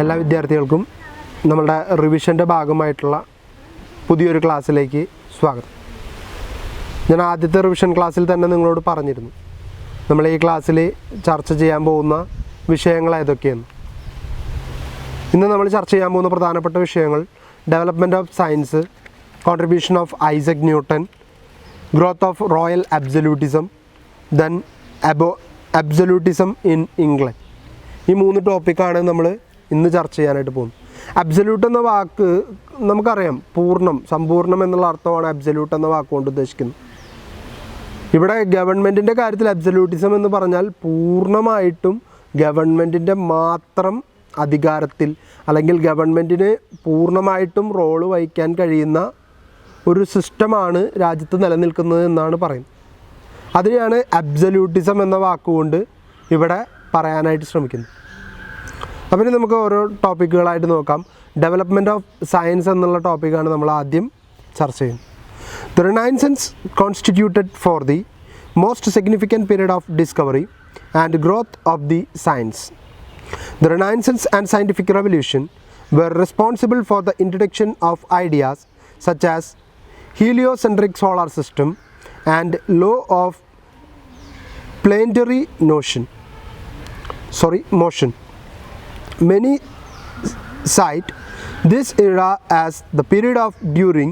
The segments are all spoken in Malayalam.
എല്ലാ വിദ്യാർത്ഥികൾക്കും നമ്മുടെ റിവിഷൻ്റെ ഭാഗമായിട്ടുള്ള പുതിയൊരു ക്ലാസ്സിലേക്ക് സ്വാഗതം. ഞാൻ ആദ്യത്തെ റിവിഷൻ ക്ലാസ്സിൽ തന്നെ നിങ്ങളോട് പറഞ്ഞിരുന്നു നമ്മൾ ഈ ക്ലാസ്സിൽ ചർച്ച ചെയ്യാൻ പോകുന്ന വിഷയങ്ങൾ ഏതൊക്കെയാണ്. ഇന്ന് നമ്മൾ ചർച്ച ചെയ്യാൻ പോകുന്ന പ്രധാനപ്പെട്ട വിഷയങ്ങൾ development of science, contribution of Isaac Newton, growth of royal absolutism, then absolutism in England. ഈ 3 ടോപ്പിക്കാണ് നമ്മൾ ഇന്ന് ചർച്ച ചെയ്യാനായിട്ട് പോകുന്നത്. അബ്സല്യൂട്ട് എന്ന വാക്ക് നമുക്കറിയാം, പൂർണ്ണം, സമ്പൂർണ്ണം എന്നുള്ള അർത്ഥമാണ് അബ്സല്യൂട്ട് എന്ന വാക്കുകൊണ്ട് ഉദ്ദേശിക്കുന്നത്. ഇവിടെ ഗവൺമെൻറ്റിൻ്റെ കാര്യത്തിൽ അബ്സല്യൂട്ടിസം എന്ന് പറഞ്ഞാൽ പൂർണ്ണമായിട്ടും ഗവൺമെൻറ്റിൻ്റെ മാത്രം അധികാരത്തിൽ അല്ലെങ്കിൽ ഗവൺമെൻറ്റിന് പൂർണ്ണമായിട്ടും റോള് വഹിക്കാൻ കഴിയുന്ന ഒരു സിസ്റ്റമാണ് രാജ്യത്ത് നിലനിൽക്കുന്നത് എന്നാണ് പറയുന്നത്. അതിനെയാണ് അബ്സല്യൂട്ടിസം എന്ന വാക്കുകൊണ്ട് ഇവിടെ പറയാനായിട്ട് ശ്രമിക്കുന്നത്. അപ്പോൾ ഇനി നമുക്ക് ഓരോ ടോപ്പിക്കുകളായിട്ട് നോക്കാം. ഡെവലപ്മെൻറ്റ് ഓഫ് സയൻസ് എന്നുള്ള ടോപ്പിക്കാണ് നമ്മൾ ആദ്യം ചർച്ച ചെയ്യുന്നത്. The Renaissance constituted for the most significant period of discovery and growth of the science. The Renaissance and scientific revolution were responsible for the introduction of ideas such as heliocentric solar system and law of planetary motion. Many cite this era as the period of during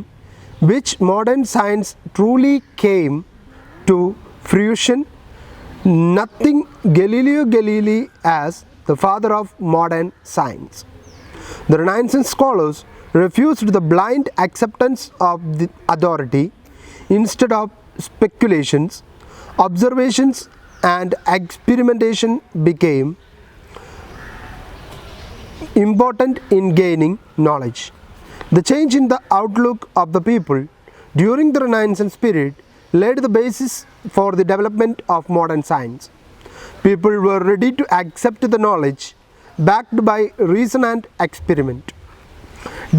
which modern science truly came to fruition, noting Galileo Galilei as the father of modern science. The Renaissance scholars refused the blind acceptance of the authority. Instead of speculations, observations and experimentation became important in gaining knowledge. The change in the outlook of the people during the Renaissance period laid the basis for the development of modern science. People were ready to accept the knowledge backed by reason and experiment.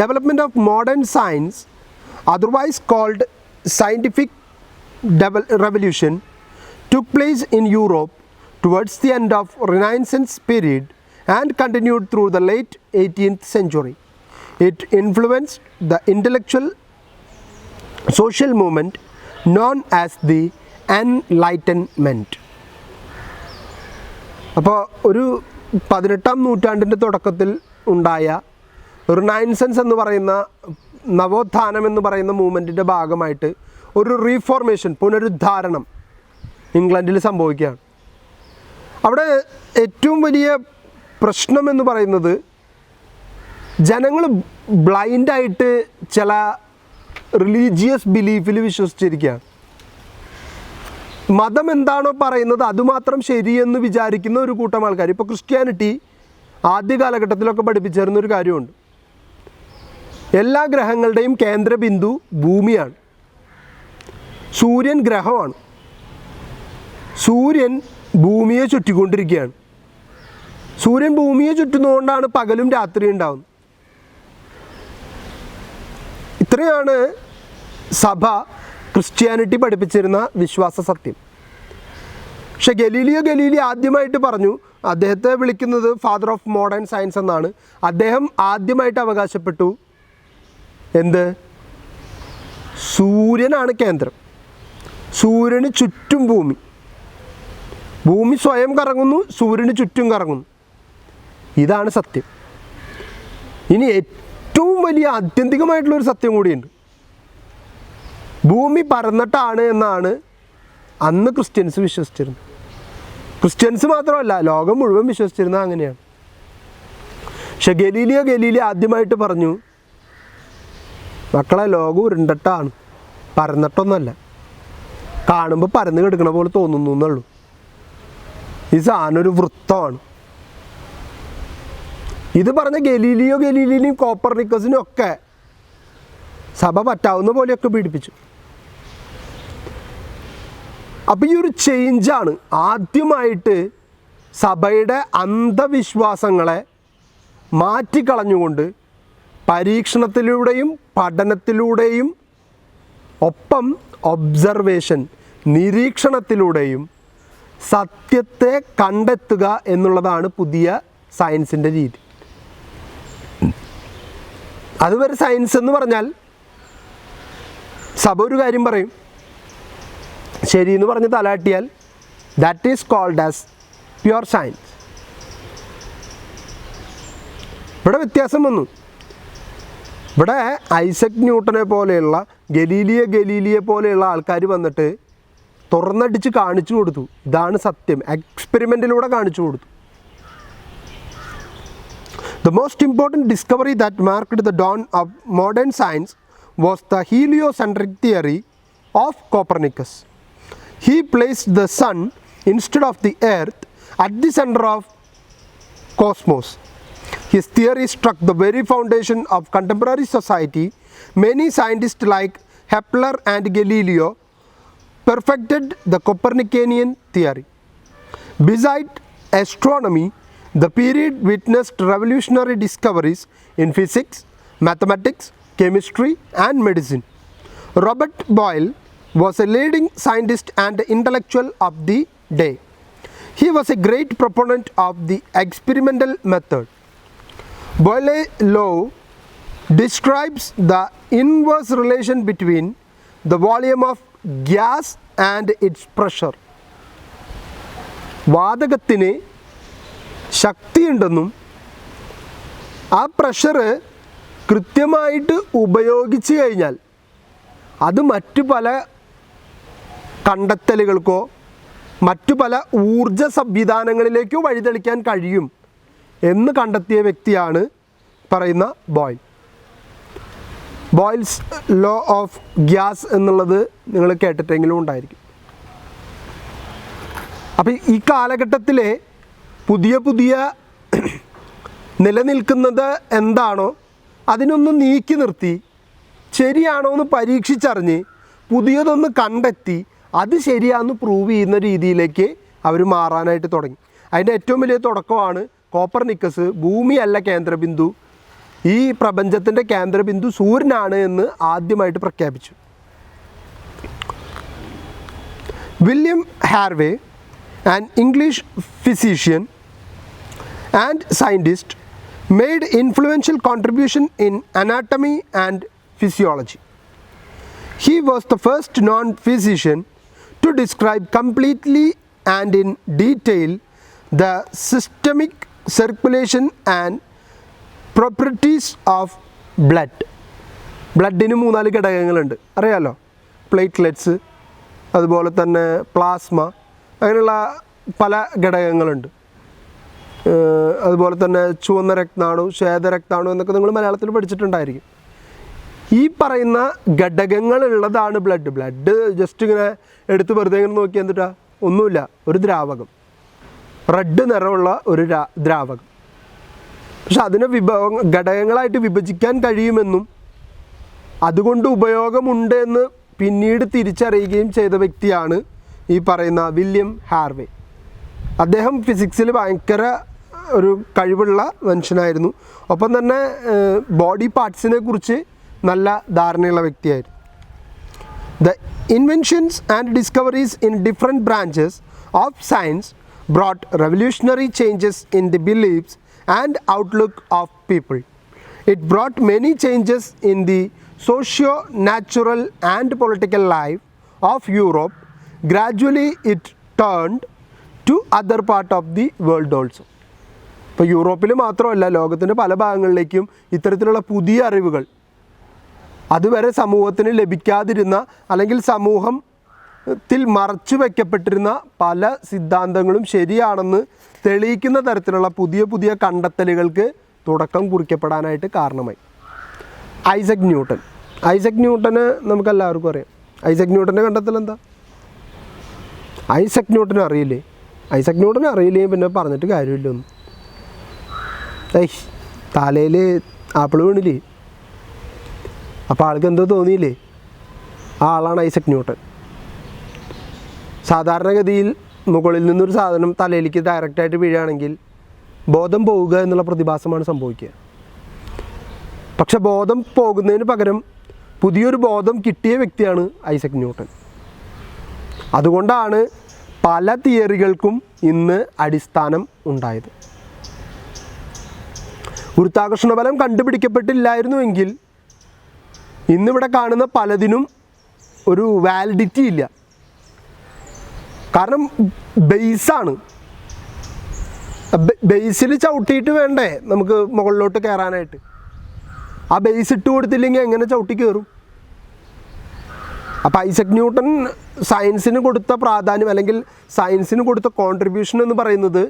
Development of modern science, otherwise called scientific revolution, took place in Europe towards the end of Renaissance period and continued through the late 18th century. It influenced the intellectual social movement known as the Enlightenment. അപ്പോൾ ഒരു 18ാം നൂറ്റാണ്ടിൻ്റെ തുടക്കത്തിൽ ഉണ്ടായ റിനൈസൻസ് എന്ന് പറയുന്ന നവോത്ഥാനം എന്ന് പറയുന്ന മൂവ്മെൻറ്റിൻ്റെ ഭാഗമായിട്ട് ഒരു റീഫോർമേഷൻ, പുനരുദ്ധാരണം ഇംഗ്ലണ്ടിൽ സംഭവിക്കുകയാണ്. അവിടെ ഏറ്റവും വലിയ പ്രശ്നം എന്ന് പറയുന്നത് ജനങ്ങൾ ബ്ലൈൻഡായിട്ട് ചില റിലീജിയസ് ബിലീഫിൽ വിശ്വസിച്ചിരിക്കുകയാണ്. മതം എന്താണോ പറയുന്നത് അതുമാത്രം ശരിയെന്ന് വിചാരിക്കുന്ന ഒരു കൂട്ടം ആൾക്കാർ. ഇപ്പോൾ ക്രിസ്ത്യാനിറ്റി ആദ്യ കാലഘട്ടത്തിലൊക്കെ പഠിപ്പിച്ചിരുന്ന ഒരു കാര്യമുണ്ട്. എല്ലാ ഗ്രഹങ്ങളുടെയും കേന്ദ്ര ബിന്ദു ഭൂമിയാണ്. സൂര്യൻ ഗ്രഹമാണ്. സൂര്യൻ ഭൂമിയെ ചുറ്റിക്കൊണ്ടിരിക്കുകയാണ്. സൂര്യൻ ഭൂമിയെ ചുറ്റുന്നതുകൊണ്ടാണ് പകലും രാത്രിയും ഉണ്ടാകുന്നത്. ഇത്രയാണ് സഭ ക്രിസ്ത്യാനിറ്റി പഠിപ്പിച്ചിരുന്ന വിശ്വാസ സത്യം. പക്ഷെ ഗലീലിയോ ഗലീലി ആദ്യമായിട്ട് പറഞ്ഞു, അദ്ദേഹത്തെ വിളിക്കുന്നത് ഫാദർ ഓഫ് മോഡേൺ സയൻസ് എന്നാണ്. അദ്ദേഹം ആദ്യമായിട്ട് അവകാശപ്പെട്ടു എന്ത്? സൂര്യനാണ് കേന്ദ്രം, സൂര്യന് ചുറ്റും ഭൂമി, ഭൂമി സ്വയം കറങ്ങുന്നു, സൂര്യന് ചുറ്റും കറങ്ങുന്നു. ഇതാണ് സത്യം. ഇനി ഏറ്റവും വലിയ ആത്യന്തികമായിട്ടുള്ളൊരു സത്യം കൂടിയുണ്ട്. ഭൂമി പരന്നിട്ടാണ് എന്നാണ് അന്ന് ക്രിസ്ത്യൻസ് വിശ്വസിച്ചിരുന്നത്. ക്രിസ്ത്യൻസ് മാത്രമല്ല, ലോകം മുഴുവൻ വിശ്വസിച്ചിരുന്നത് അങ്ങനെയാണ്. പക്ഷെ ഗലീലിയോ ഗലീലി ആദ്യമായിട്ട് പറഞ്ഞു, മക്കളെ, ലോകം ഉരുണ്ടിട്ടാണ്, പരന്നിട്ടൊന്നുമല്ല, കാണുമ്പോൾ പരന്ന് കിടക്കണ പോലെ തോന്നുന്നു എന്നുള്ളൂ. ഈ സാധനം ഒരു വൃത്തമാണ്. ഇത് പറഞ്ഞ ഗലീലിയോ ഗലീലിനെയും കോപ്പർനിക്കസിനും ഒക്കെ സഭ പറ്റാവുന്ന പോലെയൊക്കെ പീഡിപ്പിച്ചു. അപ്പോൾ ഈ ഒരു ചേഞ്ചാണ് ആദ്യമായിട്ട് സഭയുടെ അന്ധവിശ്വാസങ്ങളെ മാറ്റിക്കളഞ്ഞുകൊണ്ട് പരീക്ഷണത്തിലൂടെയും പഠനത്തിലൂടെയും ഒപ്പം ഒബ്സർവേഷൻ, നിരീക്ഷണത്തിലൂടെയും സത്യത്തെ കണ്ടെത്തുക എന്നുള്ളതാണ് പുതിയ സയൻസിൻ്റെ രീതി. അതുവരെ സയൻസ് എന്ന് പറഞ്ഞാൽ സഭ ഒരു കാര്യം പറയും, ശരിയെന്ന് പറഞ്ഞ് തലാട്ടിയാൽ that is called as pure science. ഇവിടെ വ്യത്യാസം വന്നു. ഇവിടെ ഐസക് ന്യൂട്ടനെ പോലെയുള്ള ഗലീലിയെ പോലെയുള്ള ആൾക്കാർ വന്നിട്ട് തുറന്നടിച്ച് കാണിച്ചു കൊടുത്തു, ഇതാണ് സത്യം. എക്സ്പെരിമെൻറ്റിലൂടെ കാണിച്ചു കൊടുത്തു. The most important discovery that marked the dawn of modern science was the heliocentric theory of Copernicus. He placed the sun instead of the earth at the center of cosmos. His theory struck the very foundation of contemporary society. Many scientists like Kepler and Galileo perfected the Copernican theory. Besides astronomy, the period witnessed revolutionary discoveries in physics, mathematics, chemistry, and medicine. Robert Boyle was a leading scientist and intellectual of the day. He was a great proponent of the experimental method. Boyle's law describes the inverse relation between the volume of gas and its pressure. വാതകത്തിന് ശക്തിയുണ്ടെന്നും ആ പ്രഷർ കൃത്യമായിട്ട് ഉപയോഗിച്ച് കഴിഞ്ഞാൽ അത് മറ്റു പല കണ്ടെത്തലുകൾക്കോ മറ്റു പല ഊർജ സംവിധാനങ്ങളിലേക്കോ വഴിതെളിക്കാൻ കഴിയും എന്ന് കണ്ടെത്തിയ വ്യക്തിയാണ് പറയുന്ന Boyle. Boyle's law of gas എന്നുള്ളത് നിങ്ങൾ കേട്ടിട്ടെങ്കിലും ഉണ്ടായിരിക്കും. അപ്പോൾ ഈ കാലഘട്ടത്തിലെ പുതിയ നിലനിൽക്കുന്നത് എന്താണോ അതിനൊന്ന് നീക്കി നിർത്തി ശരിയാണോ എന്ന് പരീക്ഷിച്ചറിഞ്ഞ് പുതിയതൊന്ന് കണ്ടെത്തി അത് ശരിയാണെന്ന് പ്രൂവ് ചെയ്യുന്ന രീതിയിലേക്ക് അവർ മാറാനായിട്ട് തുടങ്ങി. അതിൻ്റെ ഏറ്റവും വലിയ തുടക്കമാണ് കോപ്പർനിക്കസ് ഭൂമിയല്ല കേന്ദ്രബിന്ദു, ഈ പ്രപഞ്ചത്തിൻ്റെ കേന്ദ്രബിന്ദു സൂര്യനാണ് എന്ന് ആദ്യമായിട്ട് പ്രഖ്യാപിച്ചു. William Harvey, an English physician and scientist, made influential contribution in anatomy and physiology. He was the first non-physician to describe completely and in detail the systemic circulation and properties of blood. ബ്ലഡിന് 3-4 ഘടകങ്ങളുണ്ട്, അറിയാലോ. പ്ലേറ്റ്ലെറ്റ്സ്, അതുപോലെ തന്നെ പ്ലാസ്മ, അങ്ങനെയുള്ള പല ഘടകങ്ങളുണ്ട്. അതുപോലെ തന്നെ ചുവന്ന രക്താണു, ശ്വേതരക്താണു എന്നൊക്കെ നിങ്ങൾ മലയാളത്തിൽ പഠിച്ചിട്ടുണ്ടായിരിക്കും. ഈ പറയുന്ന ഘടകങ്ങളുള്ളതാണ് ബ്ലഡ്. ബ്ലഡ് ജസ്റ്റ് ഇങ്ങനെ എടുത്ത് വെറുതെ ഇങ്ങനെ നോക്കി എന്നിട്ടാ ഒന്നുമില്ല, ഒരു ദ്രാവകം, റെഡ് നിറമുള്ള ഒരു ദ്രാവകം. പക്ഷെ അതിനെ ഘടകങ്ങളായിട്ട് വിഭജിക്കാൻ കഴിയുമെന്നും അതുകൊണ്ട് ഉപയോഗമുണ്ട് എന്ന് പിന്നീട് തിരിച്ചറിയുകയും ചെയ്ത വ്യക്തിയാണ് ഈ പറയുന്ന വില്യം ഹാർവേ. അദ്ദേഹം ഫിസിക്സിൽ ഭയങ്കര ഒരു കഴിവുള്ള മനുഷ്യനായിരുന്നു. ഒപ്പം തന്നെ ബോഡി പാർട്സിനെ കുറിച്ച് നല്ല ധാരണയുള്ള വ്യക്തിയായിരുന്നു. The inventions and discoveries in different branches of science brought revolutionary changes in the beliefs and outlook of people. It brought many changes in the socio natural and political life of Europe. Gradually it turned to other part of the world also. ഇപ്പോൾ യൂറോപ്പിൽ മാത്രമല്ല, ലോകത്തിൻ്റെ പല ഭാഗങ്ങളിലേക്കും ഇത്തരത്തിലുള്ള പുതിയ അറിവുകൾ, അതുവരെ സമൂഹത്തിന് ലഭിക്കാതിരുന്ന അല്ലെങ്കിൽ സമൂഹത്തിൽ മറച്ചു വയ്ക്കപ്പെട്ടിരുന്ന പല സിദ്ധാന്തങ്ങളും ശരിയാണെന്ന് തെളിയിക്കുന്ന തരത്തിലുള്ള പുതിയ കണ്ടെത്തലുകൾക്ക് തുടക്കം കുറിക്കപ്പെടാനായിട്ട് കാരണമായി. ഐസക് ന്യൂട്ടന് നമുക്കെല്ലാവർക്കും അറിയാം. ഐസക് ന്യൂട്ടൻ്റെ കണ്ടെത്തൽ എന്താ? ഐസക് ന്യൂട്ടനെ അറിയില്ലേ പിന്നെ പറഞ്ഞിട്ട് കാര്യമില്ല. ഒന്നും തലയിൽ ആപ്പിൾ വീണില്ലേ, അപ്പോൾ ആൾക്ക് എന്തോ തോന്നിയില്ലേ, ആ ആളാണ് ഐസക് ന്യൂട്ടൻ. സാധാരണഗതിയിൽ മുകളിൽ നിന്നൊരു സാധനം തലയിലേക്ക് ഡയറക്റ്റായിട്ട് വീഴുകയാണെങ്കിൽ ബോധം പോവുക എന്നുള്ള പ്രതിഭാസമാണ് സംഭവിക്കുക. പക്ഷെ ബോധം പോകുന്നതിന് പകരം പുതിയൊരു ബോധം കിട്ടിയ വ്യക്തിയാണ് ഐസക് ന്യൂട്ടൻ. അതുകൊണ്ടാണ് പല തിയറികൾക്കും ഇന്ന് അടിസ്ഥാനം ഉണ്ടായത്. ഗുരുത്വാകർഷണ ബലം കണ്ടുപിടിക്കപ്പെട്ടില്ലായിരുന്നുവെങ്കിൽ ഇന്നിവിടെ കാണുന്ന പലതിനും ഒരു വാലിഡിറ്റി ഇല്ല. കാരണം ബേസാണ്. ബേസിൽ ചവിട്ടിയിട്ട് വേണ്ടേ നമുക്ക് മുകളിലോട്ട് കയറാനായിട്ട്. ആ ബേസ് ഇട്ട് കൊടുത്തില്ലെങ്കിൽ എങ്ങനെ ചവിട്ടി കയറും? അപ്പോൾ ഐസക് ന്യൂട്ടൺ സയൻസിന് കൊടുത്ത പ്രാധാന്യം അല്ലെങ്കിൽ സയൻസിന് കൊടുത്ത കോൺട്രിബ്യൂഷൻ എന്ന് പറയുന്നത്,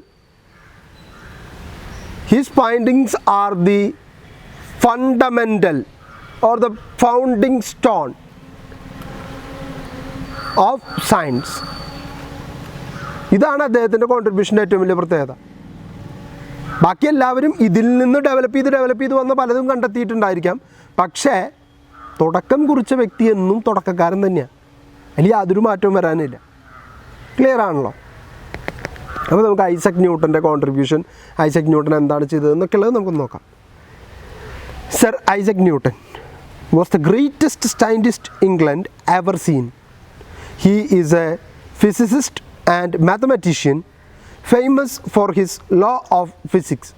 his findings are the fundamental or the founding stone of science. ഇതാണ് അദ്ദേഹത്തിൻ്റെ കോൺട്രിബ്യൂഷൻ്റെ ഏറ്റവും വലിയ പ്രത്യേകത. ബാക്കി എല്ലാവരും ഇതിൽ നിന്ന് ഡെവലപ്പ് ചെയ്ത് വന്ന പലതും കണ്ടെത്തിയിട്ടുണ്ടായിരിക്കാം. പക്ഷേ തുടക്കം കുറിച്ച വ്യക്തി എന്നും തുടക്കക്കാരൻ തന്നെയാണ്. അതിൽ യാതൊരു മാറ്റവും വരാനില്ല. ക്ലിയർ ആണല്ലോ? അപ്പോൾ നമുക്ക് ഐസക് ന്യൂട്ടൻ്റെ കോൺട്രിബ്യൂഷൻ, ഐസക് ന്യൂട്ടൻ എന്താണ് ചെയ്തതെന്നൊക്കെ ഉള്ളത് നമുക്കൊന്ന് നോക്കാം. Sir Isaac Newton was the greatest scientist England ever seen. He is a physicist and mathematician famous for his law of physics.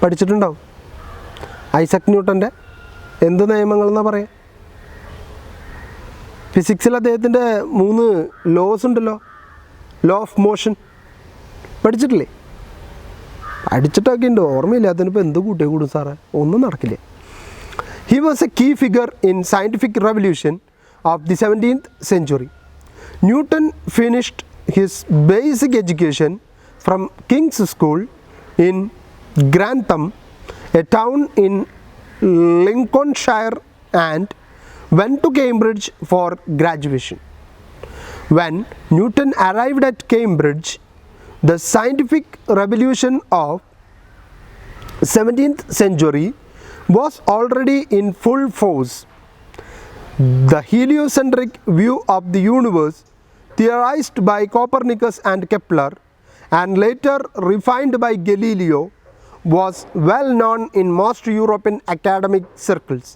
പഠിച്ചിട്ടുണ്ടാവും ഐസക് ന്യൂട്ടൻ്റെ എന്ത് നിയമങ്ങളെന്നാണ് പറയുക? ഫിസിക്സിൽ അദ്ദേഹത്തിൻ്റെ 3 ലോസ് ഉണ്ടല്ലോ. ലോ ഓഫ് മോഷൻ പഠിച്ചിട്ടില്ലേ? പഠിച്ചിട്ടൊക്കെ ഉണ്ട്, ഓർമ്മയില്ലാത്തതിനിപ്പോൾ എന്ത് കൂട്ടിയേ കൂടും സാറേ, ഒന്നും നടക്കില്ല. He was a key figure in scientific revolution of the 17th century. Newton finished his basic education from King's School in Grantham, a town in Lincolnshire, and went to Cambridge for graduation. When Newton arrived at Cambridge, the scientific revolution of 17th century was already in full force. The heliocentric view of the universe, theorized by Copernicus and Kepler, and later refined by Galileo, was well known in most European academic circles.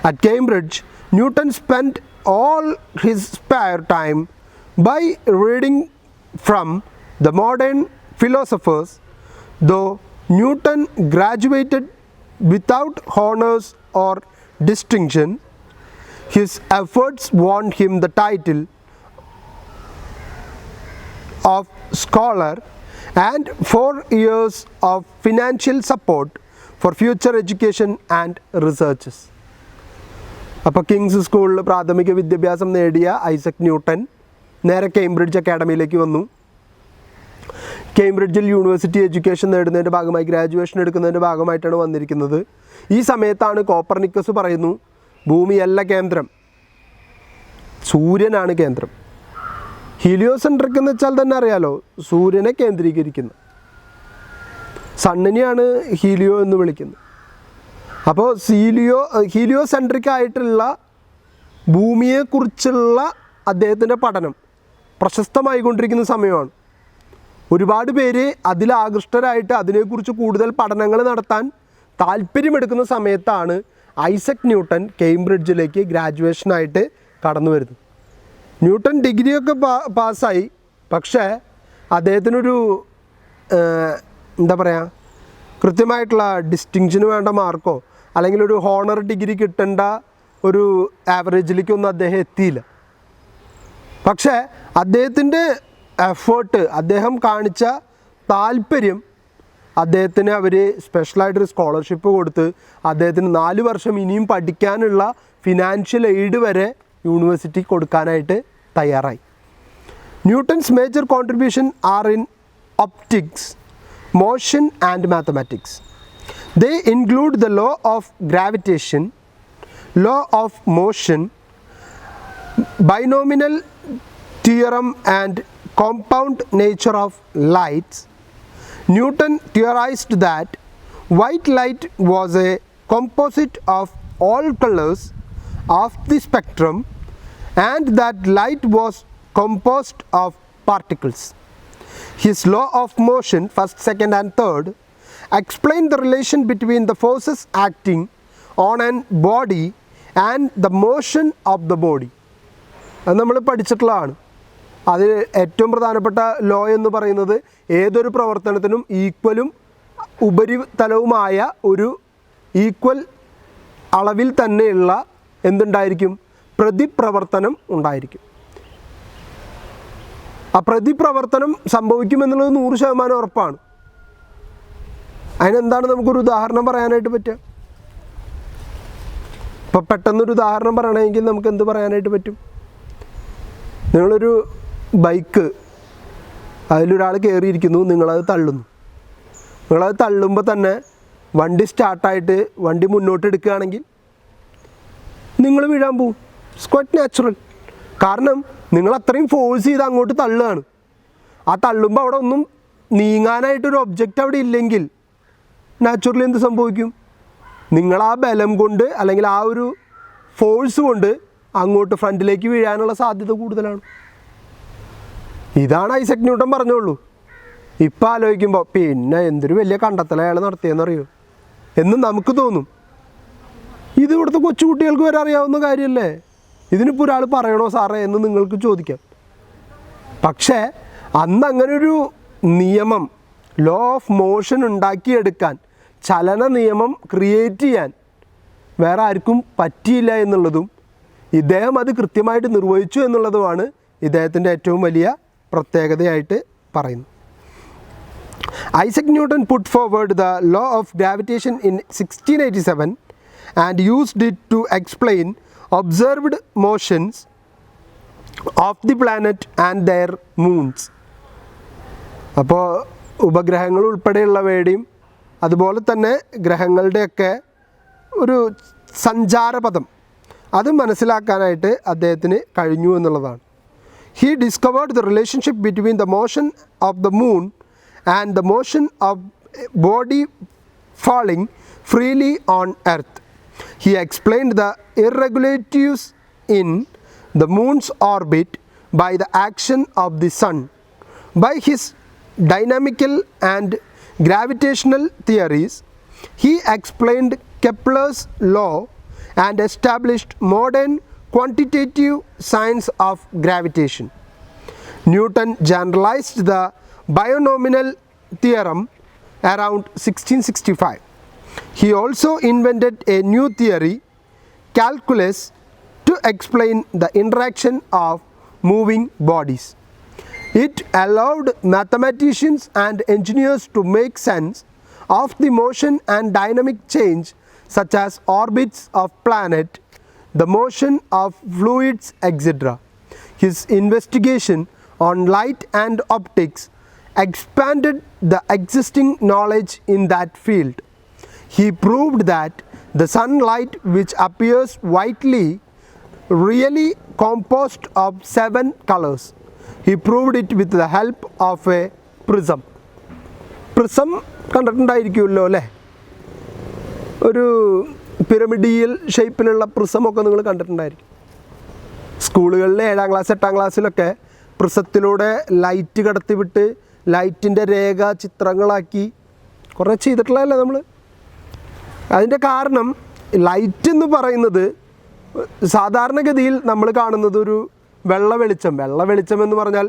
At Cambridge, Newton spent all his spare time by reading from the modern philosophers. Though Newton graduated without honors or distinction, his efforts won him the title of scholar and 4 years of financial support for future education and researches. അപ്പോൾ കിങ്സ് സ്കൂളിൽ പ്രാഥമിക വിദ്യാഭ്യാസം നേടിയ ഐസക് ന്യൂട്ടൻ നേരെ കേംബ്രിഡ്ജ് അക്കാഡമിയിലേക്ക് വന്നു. കേംബ്രിഡ്ജിൽ യൂണിവേഴ്സിറ്റി എഡ്യൂക്കേഷൻ നേടുന്നതിൻ്റെ ഭാഗമായി, ഗ്രാജുവേഷൻ എടുക്കുന്നതിൻ്റെ ഭാഗമായിട്ടാണ് വന്നിരിക്കുന്നത്. ഈ സമയത്താണ് കോപ്പർനിക്കസ് പറയുന്നു, ഭൂമിയല്ല കേന്ദ്രം, സൂര്യനാണ് കേന്ദ്രം. ഹീലിയോസെൻട്രിക് എന്ന് വെച്ചാൽ തന്നെ അറിയാലോ, സൂര്യനെ കേന്ദ്രീകരിക്കുന്നു. സണ്ണിനെയാണ് ഹീലിയോ എന്ന് വിളിക്കുന്നത്. അപ്പോൾ ഹീലിയോസെൻട്രിക് ആയിട്ടുള്ള ഭൂമിയെക്കുറിച്ചുള്ള അദ്ദേഹത്തിൻ്റെ പഠനം പ്രശസ്തമായിക്കൊണ്ടിരിക്കുന്ന സമയമാണ്. ഒരുപാട് പേര് അതിലാകൃഷ്ടരായിട്ട് അതിനെക്കുറിച്ച് കൂടുതൽ പഠനങ്ങൾ നടത്താൻ താല്പര്യമെടുക്കുന്ന സമയത്താണ് ഐസക് ന്യൂട്ടൻ കേംബ്രിഡ്ജിലേക്ക് ഗ്രാജുവേഷനായിട്ട് കടന്നു വരുന്നത്. ന്യൂട്ടൻ ഡിഗ്രിയൊക്കെ പാസ്സായി. പക്ഷേ അദ്ദേഹത്തിനൊരു എന്താ പറയുക, കൃത്യമായിട്ടുള്ള ഡിസ്റ്റിങ്ഷന് വേണ്ട മാർക്കോ അല്ലെങ്കിൽ ഒരു ഹോണർ ഡിഗ്രി കിട്ടേണ്ട ഒരു ആവറേജിലേക്കൊന്നും അദ്ദേഹം എത്തിയില്ല. പക്ഷേ അദ്ദേഹത്തിൻ്റെ എഫേർട്ട്, അദ്ദേഹം കാണിച്ച താല്പര്യം, അദ്ദേഹത്തിന് അവർ സ്പെഷ്യലായിട്ടൊരു സ്കോളർഷിപ്പ് കൊടുത്ത് അദ്ദേഹത്തിന് 4 വർഷം ഇനിയും പഠിക്കാനുള്ള ഫിനാൻഷ്യൽ എയ്ഡ് വരെ യൂണിവേഴ്സിറ്റി കൊടുക്കാനായിട്ട് തയ്യാറായി. Newton's major contribution are in optics, motion and mathematics. They include the law of gravitation, law of motion, binomial theorem and compound nature of lights. Newton theorized that white light was a composite of all colors of the spectrum and that light was composed of particles. His law of motion, first, second and third, explained the relation between the forces acting on an body and the motion of the body. അത് നമ്മൾ പഠിച്ചിട്ടുള്ളതാണ്. അതിൽ ഏറ്റവും പ്രധാനപ്പെട്ട ലോ എന്ന് പറയുന്നത് ഏതൊരു പ്രവർത്തനത്തിനും ഈക്വലും ഉപരിതലവുമായ ഒരു ഈക്വൽ അളവിൽ തന്നെയുള്ള എന്തുണ്ടായിരിക്കും? പ്രതിപ്രവർത്തനം ഉണ്ടായിരിക്കും. ആ പ്രതിപ്രവർത്തനം സംഭവിക്കുമെന്നുള്ളത് 100% ഉറപ്പാണ്. അതിനെന്താണ് നമുക്കൊരു ഉദാഹരണം പറയാനായിട്ട് പറ്റുക? ഇപ്പോൾ പെട്ടെന്നൊരു ഉദാഹരണം പറയണമെങ്കിൽ നമുക്ക് എന്ത് പറയാനായിട്ട് പറ്റും? നിങ്ങളൊരു ബൈക്ക്, അതിലൊരാൾ കയറിയിരിക്കുന്നു, നിങ്ങളത് തള്ളുന്നു. നിങ്ങളത് തള്ളുമ്പോൾ തന്നെ വണ്ടി സ്റ്റാർട്ടായിട്ട് വണ്ടി മുന്നോട്ട് എടുക്കുകയാണെങ്കിൽ നിങ്ങൾ വീഴാൻ പോവും. It's quite natural. കാരണം നിങ്ങൾ അത്രയും ഫോഴ്സ് ചെയ്ത് അങ്ങോട്ട് തള്ളുകയാണ്. ആ തള്ളുമ്പോൾ അവിടെ ഒന്നും നീങ്ങാനായിട്ടൊരു ഒബ്ജക്റ്റ് അവിടെ ഇല്ലെങ്കിൽ നാച്ചുറലി എന്ത് സംഭവിക്കും? നിങ്ങൾ ആ ബലം കൊണ്ട് അല്ലെങ്കിൽ ആ ഒരു ഫോഴ്സ് കൊണ്ട് അങ്ങോട്ട് ഫ്രണ്ടിലേക്ക് വീഴാനുള്ള സാധ്യത കൂടുതലാണ്. ഇതാണ് ഐസക് ന്യൂട്ടൺ പറഞ്ഞോളൂ. ഇപ്പം ആലോചിക്കുമ്പോൾ പിന്നെ എന്തൊരു വലിയ കണ്ടെത്തൽ അയാൾ നടത്തിയെന്നറിയോ എന്ന് നമുക്ക് തോന്നും. ഇത് ഇവിടുത്തെ കൊച്ചുകുട്ടികൾക്ക് വരെ അറിയാവുന്ന കാര്യമല്ലേ? ഇതിനിപ്പോൾ ഒരാൾ പറയണോ സാറേ എന്ന് നിങ്ങൾക്ക് ചോദിക്കാം. പക്ഷേ അന്ന് അങ്ങനൊരു നിയമം, ലോ ഓഫ് മോഷൻ ഉണ്ടാക്കിയെടുക്കാൻ, ചലന നിയമം ക്രിയേറ്റ് ചെയ്യാൻ വേറെ ആർക്കും പറ്റിയില്ല എന്നുള്ളതും ഇദ്ദേഹം അത് കൃത്യമായിട്ട് നിർവഹിച്ചു എന്നുള്ളതുമാണ് ഇദ്ദേഹത്തിൻ്റെ ഏറ്റവും വലിയ പ്രത്യേകതയായിട്ട് പറയുന്നത്. Isaac Newton put forward the law of gravitation in 1687 and used it to explain observed motions of the planet and their moons. അപ്പോൾ ഉപഗ്രഹങ്ങൾ ഉൾപ്പെടെയുള്ളവയുടെയും അതുപോലെ തന്നെ ഗ്രഹങ്ങളുടെയൊക്കെ ഒരു സഞ്ചാരപഥം അത് മനസ്സിലാക്കാനായിട്ട് അദ്ദേഹത്തിന് കഴിഞ്ഞു എന്നുള്ളതാണ്. He discovered the relationship between the motion of the moon and the motion of body falling freely on Earth. He explained the irregularities in the moon's orbit by the action of the sun. By his dynamical and gravitational theories, he explained Kepler's law and established modern quantitative science of gravitation. Newton generalized the binomial theorem around 1665. He also invented a new theory, calculus, to explain the interaction of moving bodies. It allowed mathematicians and engineers to make sense of the motion and dynamic change such as orbits of planet, the motion of fluids, etc. His investigation on light and optics expanded the existing knowledge in that field. He proved that the sunlight, which appears whitely, really composed of 7 colors. He proved it with the help of a prism. Prism കണ്ടിട്ടുണ്ടായിരിക്കുമല്ലോ അല്ലേ? ഒരു പിരമിഡിയൽ ഷേപ്പിലുള്ള പ്രിസമൊക്കെ നിങ്ങൾ കണ്ടിട്ടുണ്ടായിരിക്കും. സ്കൂളുകളിൽ 7ാം ക്ലാസ് 8ാം ക്ലാസ്സിലൊക്കെ പ്രിസത്തിലൂടെ ലൈറ്റ് കടത്തിവിട്ട് ലൈറ്റിൻ്റെ രേഖ ചിത്രങ്ങളാക്കി കുറേ ചെയ്തിട്ടുള്ളതല്ലേ നമ്മൾ. അതിൻ്റെ കാരണം ലൈറ്റ് എന്ന് പറയുന്നത് സാധാരണഗതിയിൽ നമ്മൾ കാണുന്നത് ഒരു വെള്ള വെളിച്ചം എന്ന് പറഞ്ഞാൽ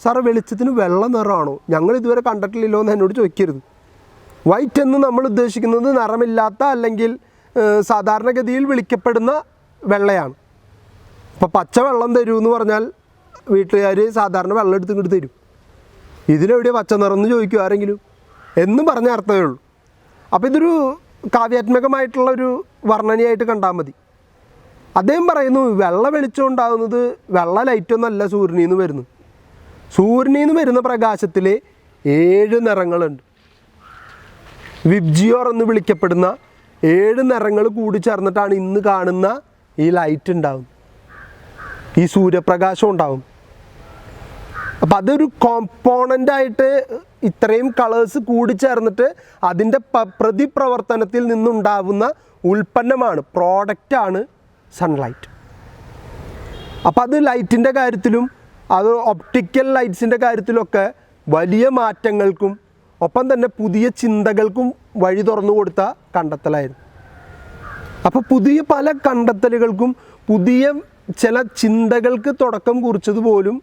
സാറ് വെളിച്ചത്തിന് വെള്ള നിറമാണോ? ഞങ്ങൾ ഇതുവരെ കണ്ടിട്ടില്ലല്ലോ എന്ന് എന്നോട് ചോദിക്കരുത്. വൈറ്റ് എന്ന് നമ്മൾ ഉദ്ദേശിക്കുന്നത് നിറമില്ലാത്ത അല്ലെങ്കിൽ സാധാരണഗതിയിൽ വിളിക്കപ്പെടുന്ന വെള്ളയാണ്. ഇപ്പോൾ പച്ച വെള്ളം തരൂ എന്ന് പറഞ്ഞാൽ വീട്ടുകാർ സാധാരണ വെള്ളം എടുത്ത് ഇങ്ങോട്ട് തരും. ഇതിലെവിടെയാണ് പച്ച നിറം എന്ന് ചോദിക്കും ആരെങ്കിലും എന്ന് പറഞ്ഞ അർത്ഥമേ ഉള്ളൂ. അപ്പോൾ ഇതൊരു കാവ്യാത്മകമായിട്ടുള്ളൊരു വർണ്ണനയായിട്ട് കണ്ടാൽ മതി. അദ്ദേഹം പറയുന്നു വെള്ള വെളിച്ചം ഉണ്ടാകുന്നത് വെള്ള ലൈറ്റൊന്നല്ല സൂര്യനിൽ നിന്ന് വരുന്നു. സൂര്യനിൽ നിന്ന് വരുന്ന പ്രകാശത്തിൽ 7 നിറങ്ങളുണ്ട്. വിബ്ജിയോർ എന്ന് വിളിക്കപ്പെടുന്ന 7 നിറങ്ങൾ കൂടി ചേർന്നിട്ടാണ് ഇന്ന് കാണുന്ന ഈ ലൈറ്റ് ഉണ്ടാകും, ഈ സൂര്യപ്രകാശം ഉണ്ടാകും. അപ്പം അതൊരു കോമ്പോണൻ്റായിട്ട് ഇത്രയും കളേഴ്സ് കൂടി ചേർന്നിട്ട് അതിൻ്റെ പ്രതിപ്രവർത്തനത്തിൽ നിന്നുണ്ടാവുന്ന ഉൽപ്പന്നമാണ്, പ്രോഡക്റ്റാണ് സൺലൈറ്റ്. അപ്പോൾ അത് ലൈറ്റിൻ്റെ കാര്യത്തിലും അത് ഒപ്റ്റിക്കൽ ലൈറ്റ്സിൻ്റെ കാര്യത്തിലൊക്കെ വലിയ മാറ്റങ്ങൾക്കും ഒപ്പം തന്നെ പുതിയ ചിന്തകൾക്കും വഴി തുറന്നു കൊടുത്ത കണ്ടെത്തലായിരുന്നു. അപ്പോൾ പുതിയ പല കണ്ടെത്തലുകൾക്കും പുതിയ ചില ചിന്തകൾക്ക് തുടക്കം കുറിച്ചതുപോലും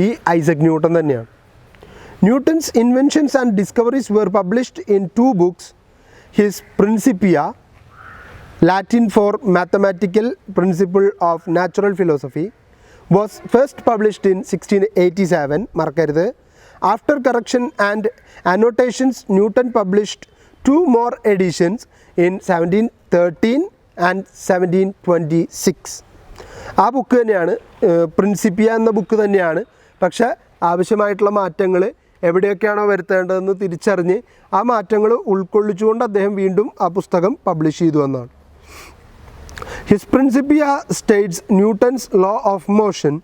ഈ ഐസക് ന്യൂട്ടൺ തന്നെയാണ്. Newton's inventions and discoveries were published in 2 books. His Principia, Latin for Mathematical Principle of Natural Philosophy, was first published in 1687. മറക്കരുത്. After correction and annotations, Newton published 2 more editions in 1713 and 1726. ആ ബുക്ക് തന്നെയാണ്, പ്രിൻസിപ്പിയ എന്ന ബുക്ക് തന്നെയാണ്. പക്ഷേ ആവശ്യമായിട്ടുള്ള മാറ്റങ്ങൾ എവിടെയൊക്കെയാണോ വരുത്തേണ്ടതെന്ന് തിരിച്ചറിഞ്ഞ് ആ മാറ്റങ്ങൾ ഉൾക്കൊള്ളിച്ചുകൊണ്ട് അദ്ദേഹം വീണ്ടും ആ പുസ്തകം പബ്ലിഷ് ചെയ്തു എന്നാണ്. His Principia states Newton's law of motion,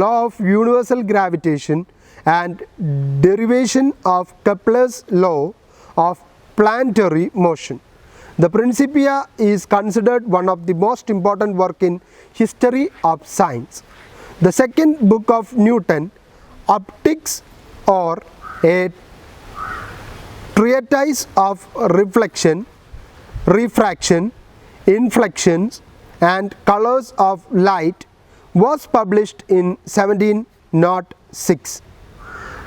law of universal gravitation, and derivation of Kepler's law of planetary motion. The Principia is considered one of the most important work in history of science. The second book of Newton, Optics, or a treatise of reflection, refraction, inflections, and colors of light, was published in 1706.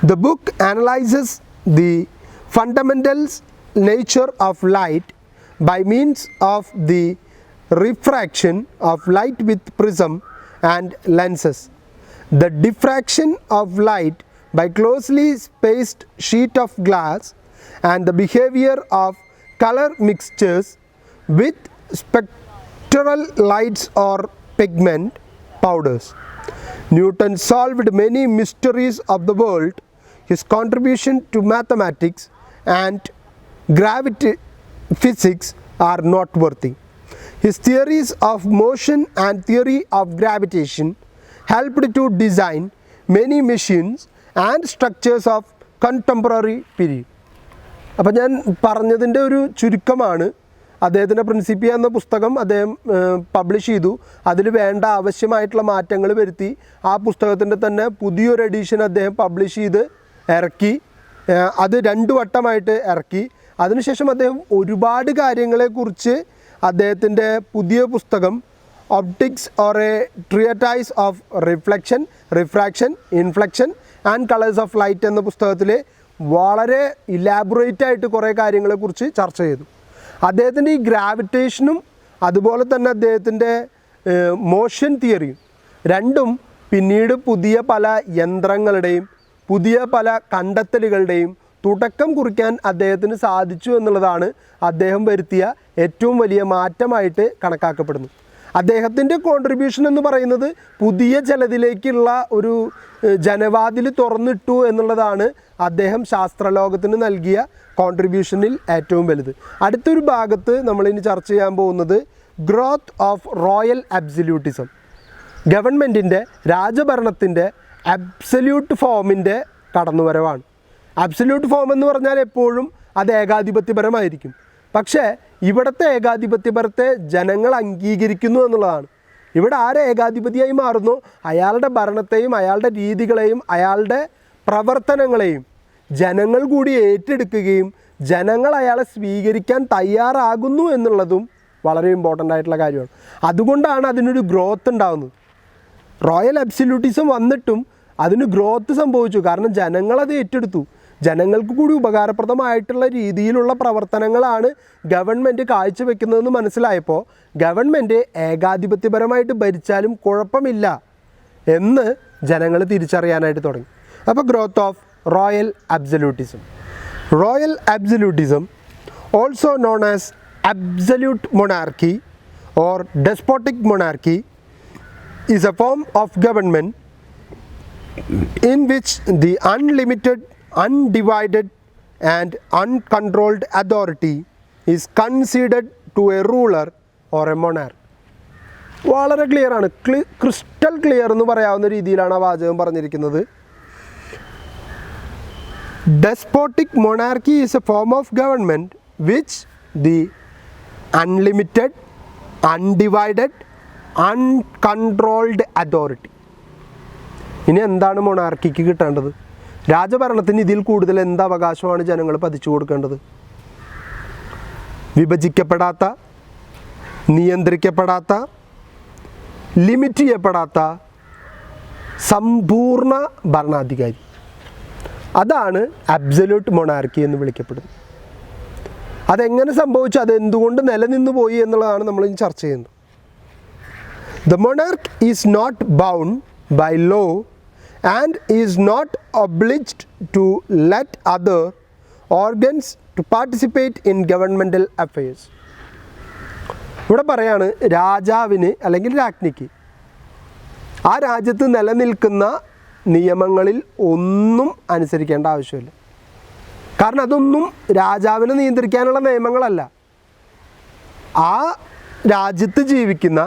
The book analyzes the fundamental nature of light by means of the refraction of light with prism and lenses, the diffraction of light by closely spaced sheet of glass, and the behavior of color mixtures with spectral lights or pigment powders. Newton solved many mysteries of the world. His contribution to mathematics and gravity physics are noteworthy. His theories of motion and theory of gravitation helped to design many machines and structures of contemporary period. അപ്പോൾ ഞാൻ പറഞ്ഞതിൻ്റെ ഒരു ചുരുക്കമാണ്. അദ്ദേഹത്തിൻ്റെ പ്രിൻസിപ്പിയ എന്ന പുസ്തകം അദ്ദേഹം പബ്ലിഷ് ചെയ്തു. അതിൽ വേണ്ട ആവശ്യമായിട്ടുള്ള മാറ്റങ്ങൾ വരുത്തി ആ പുസ്തകത്തിൻ്റെ തന്നെ പുതിയൊരു എഡിഷൻ അദ്ദേഹം പബ്ലിഷ് ചെയ്ത് ഇറക്കി. അത് 2 വട്ടമായിട്ട് ഇറക്കി. അതിനുശേഷം അദ്ദേഹം ഒരുപാട് കാര്യങ്ങളെക്കുറിച്ച് അദ്ദേഹത്തിൻ്റെ പുതിയ പുസ്തകം Opticks or a treatise of reflection, refraction, inflection and colours of light എന്ന പുസ്തകത്തിൽ വളരെ ഇലാബറേറ്റ് ആയിട്ട് കുറേ കാര്യങ്ങളെക്കുറിച്ച് ചർച്ച ചെയ്തു. അദ്ദേഹത്തിൻ്റെ ഈ ഗ്രാവിറ്റേഷനും അതുപോലെ തന്നെ അദ്ദേഹത്തിൻ്റെ മോഷൻ തിയറിയും രണ്ടും പിന്നീട് പുതിയ പല യന്ത്രങ്ങളുടെയും പുതിയ പല കണ്ടെത്തലുകളുടെയും തുടക്കം കുറിക്കാൻ അദ്ദേഹത്തിന് സാധിച്ചു എന്നുള്ളതാണ് അദ്ദേഹം വരുത്തിയ ഏറ്റവും വലിയ മാറ്റമായിട്ട് കണക്കാക്കപ്പെടുന്നു. അദ്ദേഹത്തിൻ്റെ കോൺട്രിബ്യൂഷൻ എന്ന് പറയുന്നത് പുതിയ ചിലതിലേക്കുള്ള ഒരു ജനവാതിൽ തുറന്നിട്ടു എന്നുള്ളതാണ് അദ്ദേഹം ശാസ്ത്രലോകത്തിന് നൽകിയ കോൺട്രിബ്യൂഷനിൽ ഏറ്റവും വലുത്. അടുത്തൊരു ഭാഗത്ത് നമ്മളിനി ചർച്ച ചെയ്യാൻ പോകുന്നത് ഗ്രോത്ത് ഓഫ് റോയൽ അബ്സല്യൂട്ടിസം, ഗവൺമെൻറ്റിൻ്റെ രാജഭരണത്തിൻ്റെ അബ്സല്യൂട്ട് ഫോമിൻ്റെ കടന്നുവരവാണ്. അബ്സല്യൂട്ട് ഫോം എന്ന് പറഞ്ഞാൽ എപ്പോഴും അത് ഏകാധിപത്യപരമായിരിക്കും. പക്ഷേ ഇവിടുത്തെ ഏകാധിപത്യപരത്തെ ജനങ്ങൾ അംഗീകരിക്കുന്നു എന്നുള്ളതാണ്. ഇവിടെ ആരെ ഏകാധിപതിയായി മാറുന്നു, അയാളുടെ ഭരണത്തെയും അയാളുടെ രീതികളെയും അയാളുടെ പ്രവർത്തനങ്ങളെയും ജനങ്ങൾ കൂടി ഏറ്റെടുക്കുകയും ജനങ്ങൾ അയാളെ സ്വീകരിക്കാൻ തയ്യാറാകുന്നു എന്നുള്ളതും വളരെ ഇമ്പോർട്ടൻ്റ് ആയിട്ടുള്ള കാര്യമാണ്. അതുകൊണ്ടാണ് അതിനൊരു ഗ്രോത്ത് ഉണ്ടാകുന്നത്. റോയൽ അബ്സല്യൂട്ടിസം വന്നിട്ടും അതിന് ഗ്രോത്ത് സംഭവിച്ചു. കാരണം ജനങ്ങളത് ഏറ്റെടുത്തു. ജനങ്ങൾക്ക് കൂടി ഉപകാരപ്രദമായിട്ടുള്ള രീതിയിലുള്ള പ്രവർത്തനങ്ങളാണ് ഗവൺമെൻറ് കാഴ്ചവെക്കുന്നതെന്ന് മനസ്സിലായപ്പോൾ ഗവൺമെൻറ് ഏകാധിപത്യപരമായിട്ട് ഭരിച്ചാലും കുഴപ്പമില്ല എന്ന് ജനങ്ങൾ തിരിച്ചറിയാനായിട്ട് തുടങ്ങി. അപ്പോൾ growth of royal absolutism. Royal absolutism, also known as absolute monarchy or despotic monarchy, is a form of government in which the unlimited, undivided and uncontrolled authority is conceded to a ruler or a monarch. വളരെ ക്ലിയറാണ്, ക്രിസ്റ്റൽ ക്ലിയർ എന്ന് പറയാവുന്ന രീതിയിലാണ് ആ വാചകം പറഞ്ഞിരിക്കുന്നത്. Despotic monarchy is a form of government which the unlimited, undivided, uncontrolled authority. ഇനി എന്താണ് മൊണാർക്കിക്ക് കിട്ടേണ്ടത്? രാജഭരണത്തിന് ഇതിൽ കൂടുതൽ എന്ത് അവകാശമാണ് ജനങ്ങൾ പതിച്ചു കൊടുക്കേണ്ടത്? വിഭജിക്കപ്പെടാത്ത, നിയന്ത്രിക്കപ്പെടാത്ത, ലിമിറ്റ് ചെയ്യപ്പെടാത്ത സമ്പൂർണ്ണ ഭരണാധികാരി. അതാണ് അബ്സല്യൂട്ട് മൊണാർക്കി എന്ന് വിളിക്കപ്പെടുന്നത്. അതെങ്ങനെ സംഭവിച്ചു, അതെന്തുകൊണ്ട് നിലനിന്ന് പോയി എന്നുള്ളതാണ് നമ്മൾ ഇനി ചർച്ച ചെയ്യുന്നത്. The monarch is not bound by law and is not obliged to let other organs to participate in governmental affairs. ഇവിടെ പറയാണ്, രാജാവിന് അല്ലെങ്കിൽ രാജ്ഞിക്ക് ആ രാജ്യത്ത് നിലനിൽക്കുന്ന നിയമങ്ങളിൽ ഒന്നും അനുസരിക്കേണ്ട ആവശ്യമില്ല. കാരണം അതൊന്നും രാജാവിനെ നിയന്ത്രിക്കാനുള്ള നിയമങ്ങളല്ല, ആ രാജ്യത്ത് ജീവിക്കുന്ന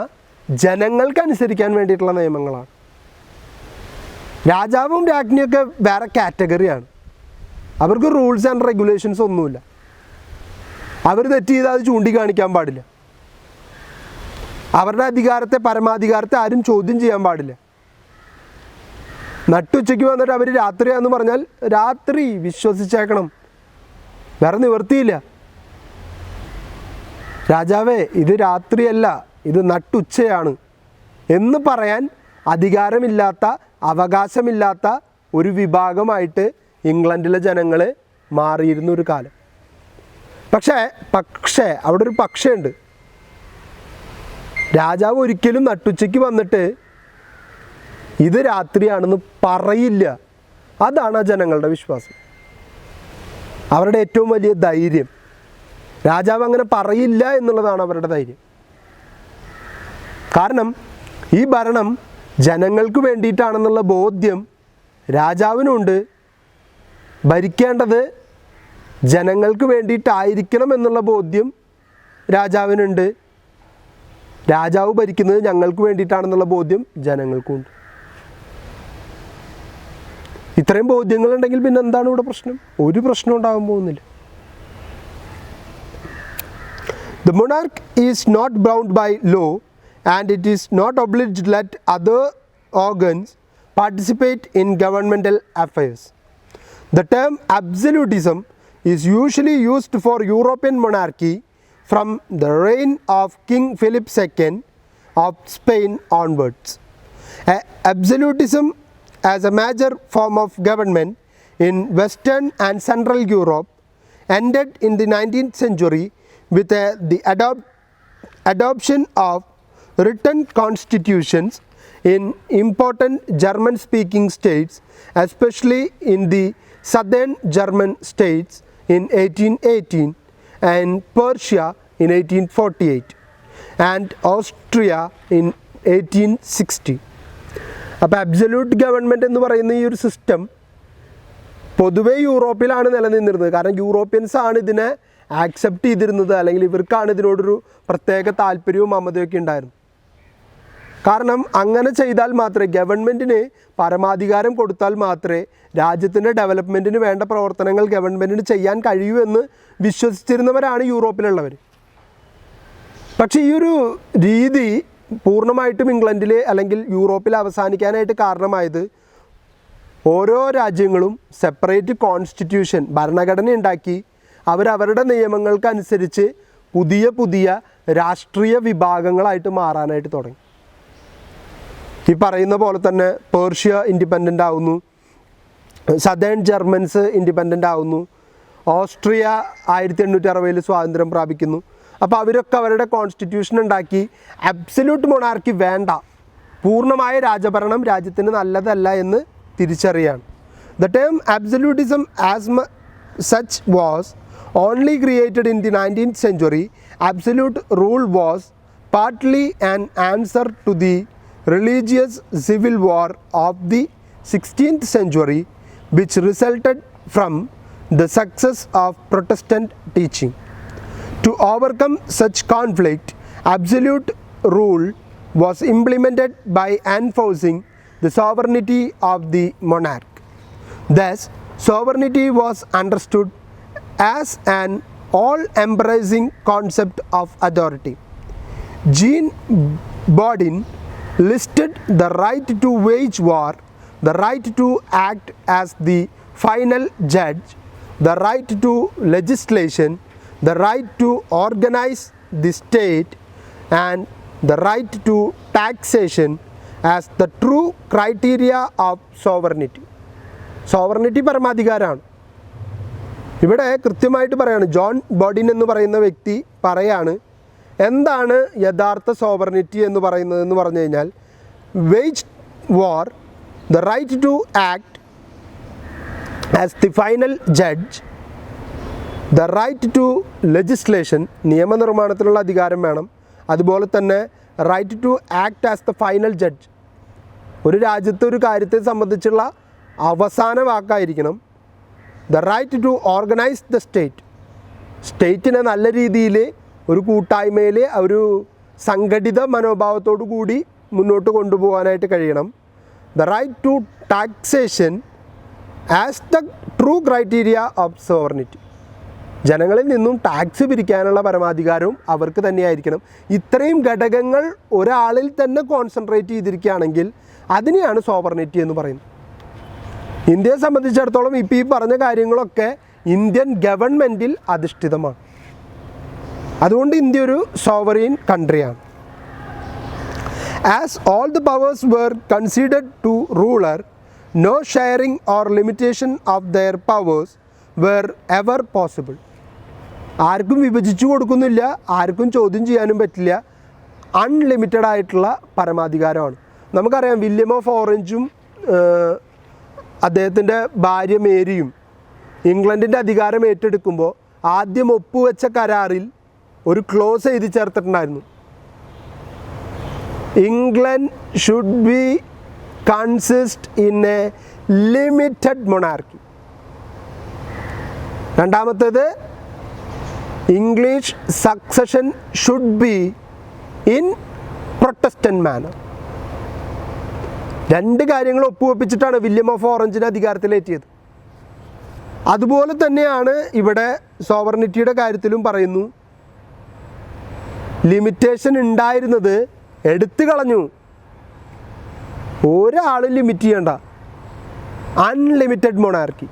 ജനങ്ങൾക്ക് അനുസരിക്കാൻ വേണ്ടിയിട്ടുള്ള നിയമങ്ങളാണ്. രാജാവും രാജ്ഞിയൊക്കെ വേറെ കാറ്റഗറിയാണ്. അവർക്ക് റൂൾസ് ആൻഡ് റെഗുലേഷൻസ് ഒന്നുമില്ല. അവർ തെറ്റ് ചെയ്താൽ അത് ചൂണ്ടിക്കാണിക്കാൻ പാടില്ല. അവരുടെ അധികാരത്തെ, പരമാധികാരത്തെ ആരും ചോദ്യം ചെയ്യാൻ പാടില്ല. നട്ടുച്ചയ്ക്ക് വന്നിട്ട് അവർ രാത്രിയാണെന്ന് പറഞ്ഞാൽ രാത്രി വിശ്വസിച്ചേക്കണം, വേറെ നിവൃത്തിയില്ല. രാജാവേ ഇത് രാത്രിയല്ല, ഇത് നട്ടുച്ചയാണ് എന്ന് പറയാൻ അധികാരമില്ലാത്ത, അവകാശമില്ലാത്ത ഒരു വിഭാഗമായിട്ട് ഇംഗ്ലണ്ടിലെ ജനങ്ങൾ മാറിയിരുന്ന ഒരു കാലം. പക്ഷേ അവിടെ ഒരു പക്ഷേ, രാജാവ് ഒരിക്കലും നട്ടുച്ചയ്ക്ക് വന്നിട്ട് ഇത് രാത്രിയാണെന്ന് പറയില്ല. അതാണ് ആ ജനങ്ങളുടെ വിശ്വാസം, അവരുടെ ഏറ്റവും വലിയ ധൈര്യം. രാജാവ് അങ്ങനെ പറയില്ല എന്നുള്ളതാണ് അവരുടെ ധൈര്യം. കാരണം ഈ ഭരണം ജനങ്ങൾക്ക് വേണ്ടിയിട്ടാണെന്നുള്ള ബോധ്യം രാജാവിനുണ്ട്. ഭരിക്കേണ്ടത് ജനങ്ങൾക്ക് വേണ്ടിയിട്ടായിരിക്കണം എന്നുള്ള ബോധ്യം രാജാവിനുണ്ട്. രാജാവ് ഭരിക്കുന്നത് ഞങ്ങൾക്ക് വേണ്ടിയിട്ടാണെന്നുള്ള ബോധ്യം ജനങ്ങൾക്കുണ്ട്. ഇത്രയും ബോധ്യങ്ങളുണ്ടെങ്കിൽ പിന്നെ എന്താണ് ഇവിടെ പ്രശ്നം? ഒരു പ്രശ്നം ഉണ്ടാകാൻ പോകുന്നില്ല. The monarch is not bound by law and it is not obliged to let other organs participate in governmental affairs. The term absolutism is usually used for European monarchy from the reign of King Philip II of Spain onwards. Absolutism as a major form of government in Western and Central Europe ended in the 19th century with the adoption of written constitutions in important German-speaking states, especially in the southern German states in 1818 and Persia in 1848 and Austria in 1860. അപ്പോൾ അബ്സല്യൂട്ട് ഗവൺമെൻറ് എന്ന് പറയുന്ന ഈ ഒരു സിസ്റ്റം പൊതുവേ യൂറോപ്പിലാണ് നിലനിന്നിരുന്നത്. കാരണം യൂറോപ്യൻസാണ് ഇതിനെ ആക്സെപ്റ്റ് ചെയ്തിരുന്നത്, അല്ലെങ്കിൽ ഇവർക്കാണ് ഇതിനോടൊരു പ്രത്യേക താല്പര്യവും മമതയൊക്കെ ഉണ്ടായിരുന്നു. കാരണം അങ്ങനെ ചെയ്താൽ മാത്രമേ, ഗവൺമെൻറ്റിന് പരമാധികാരം കൊടുത്താൽ മാത്രമേ രാജ്യത്തിൻ്റെ ഡെവലപ്മെൻറ്റിന് വേണ്ട പ്രവർത്തനങ്ങൾ ഗവൺമെൻറ്റിന് ചെയ്യാൻ കഴിയൂ എന്ന് വിശ്വസിച്ചിരുന്നവരാണ് യൂറോപ്പിലുള്ളവർ. പക്ഷേ ഈ ഒരു രീതി പൂർണ്ണമായിട്ടും ഇംഗ്ലണ്ടിൽ അല്ലെങ്കിൽ യൂറോപ്പിൽ അവസാനിക്കാനായിട്ട് കാരണമായത് ഓരോ രാജ്യങ്ങളും സെപ്പറേറ്റ് കോൺസ്റ്റിറ്റ്യൂഷൻ, ഭരണഘടന ഉണ്ടാക്കി അവരവരുടെ നിയമങ്ങൾക്കനുസരിച്ച് പുതിയ പുതിയ രാഷ്ട്രീയ വിഭാഗങ്ങളായിട്ട് മാറാനായിട്ട് തുടങ്ങി. ഈ പറയുന്ന പോലെ തന്നെ പേർഷ്യ ഇൻഡിപെൻഡൻ്റ് ആവുന്നു, സദേൺ ജർമ്മൻസ് ഇൻഡിപെൻഡൻ്റ് ആവുന്നു, ഓസ്ട്രിയ 1860 സ്വാതന്ത്ര്യം പ്രാപിക്കുന്നു. അപ്പോൾ അവരൊക്കെ അവരുടെ കോൺസ്റ്റിറ്റ്യൂഷൻ ഉണ്ടാക്കി അബ്സല്യൂട്ട് മൊണാർക്കി വേണ്ട, പൂർണ്ണമായ രാജഭരണം രാജ്യത്തിന് നല്ലതല്ല എന്ന് തിരിച്ചറിയാണ്. The term absolutism as such was only created in the 19th century. Absolute rule was partly an answer to the religious civil war of the 16th century, which resulted from the success of Protestant teaching. To overcome such conflict, absolute rule was implemented by enforcing the sovereignty of the monarch. Thus, sovereignty was understood as an all-embracing concept of authority. Jean Bodin listed the right to wage war, the right to act as the final judge, the right to legislation, the right to organize the state, and the right to taxation as the true criteria of sovereignty. Sovereignty പരമാധികാരമാണ്. ഇവിടെ കൃത്യമായിട്ട് പറയാണ്, ജോൺ ബോഡിൻ എന്ന് പറയുന്ന വ്യക്തി പറയാണ് എന്താണ് യഥാർത്ഥ സോവർണിറ്റി എന്ന് പറയുന്നതെന്ന് പറഞ്ഞു കഴിഞ്ഞാൽ, wage war, the right to act as the final judge, the right to legislation, നിയമനിർമ്മാണത്തിനുള്ള അധികാരം വേണം, അതുപോലെ തന്നെ right to act as the final judge, ഒരു രാജ്യത്തെ ഒരു കാര്യത്തെ സംബന്ധിച്ചുള്ള അവസാന വാക്കായിരിക്കണം. The right to organise the state, സ്റ്റേറ്റിനെ നല്ല രീതിയിൽ ഒരു കൂട്ടായ്മയിൽ ഒരു സംഘടിത മനോഭാവത്തോടു കൂടി മുന്നോട്ട് കൊണ്ടുപോകാനായിട്ട് കഴിയണം. The right to taxation as the true criteria of sovereignty, ജനങ്ങളിൽ നിന്നും ടാക്സ് പിരിക്കാനുള്ള പരമാധികാരവും അവർക്ക് തന്നെയായിരിക്കണം. ഇത്രയും ഘടകങ്ങൾ ഒരാളിൽ തന്നെ കോൺസെൻട്രേറ്റ് ചെയ്തിരിക്കുകയാണെങ്കിൽ അതിനെയാണ് സോവർണിറ്റി എന്ന് പറയുന്നത്. ഇന്ത്യയെ സംബന്ധിച്ചിടത്തോളം ഇപ്പോൾ ഈ പറഞ്ഞ കാര്യങ്ങളൊക്കെ ഇന്ത്യൻ ഗവൺമെൻറ്റിൽ അധിഷ്ഠിതമാണ്. അതുകൊണ്ട് ഇന്ത്യ ഒരു സോവറീൻ കൺട്രിയാണ്. As all the powers were considered to ruler, no sharing or limitation of their powers were ever possible. ആർക്കും വിഭജിച്ചു കൊടുക്കുന്നില്ല, ആർക്കും ചോദ്യം ചെയ്യാനും പറ്റില്ല. അൺലിമിറ്റഡ് ആയിട്ടുള്ള പരമാധികാരമാണ്. നമുക്കറിയാം, വില്യം ഓഫ് ഓറഞ്ചും അദ്ദേഹത്തിൻ്റെ ഭാര്യ മേരിയും ഇംഗ്ലണ്ടിൻ്റെ അധികാരം ഏറ്റെടുക്കുമ്പോൾ ആദ്യം ഒപ്പുവെച്ച കരാറിൽ ഒരു ക്ലോസ് എഴുതി ചേർത്തിട്ടുണ്ടായിരുന്നു, England should be consist in a limited monarchy. രണ്ടാമത്തേത്, English succession should be in Protestant manner. രണ്ട് കാര്യങ്ങൾ ഒപ്പുവെപ്പിച്ചിട്ടാണ് വില്യം ഓഫ് ഓറഞ്ചിനെ അധികാരത്തിലേറ്റിയത്. അതുപോലെ തന്നെയാണ് ഇവിടെ സോവർണിറ്റിയുടെ കാര്യത്തിലും പറയുന്നു. ലിമിറ്റേഷൻ ഉണ്ടായിരുന്നത് എടുത്തു കളഞ്ഞു. ഒരാളും ലിമിറ്റ് ചെയ്യണ്ട, അൺലിമിറ്റഡ് മൊണാർക്കി.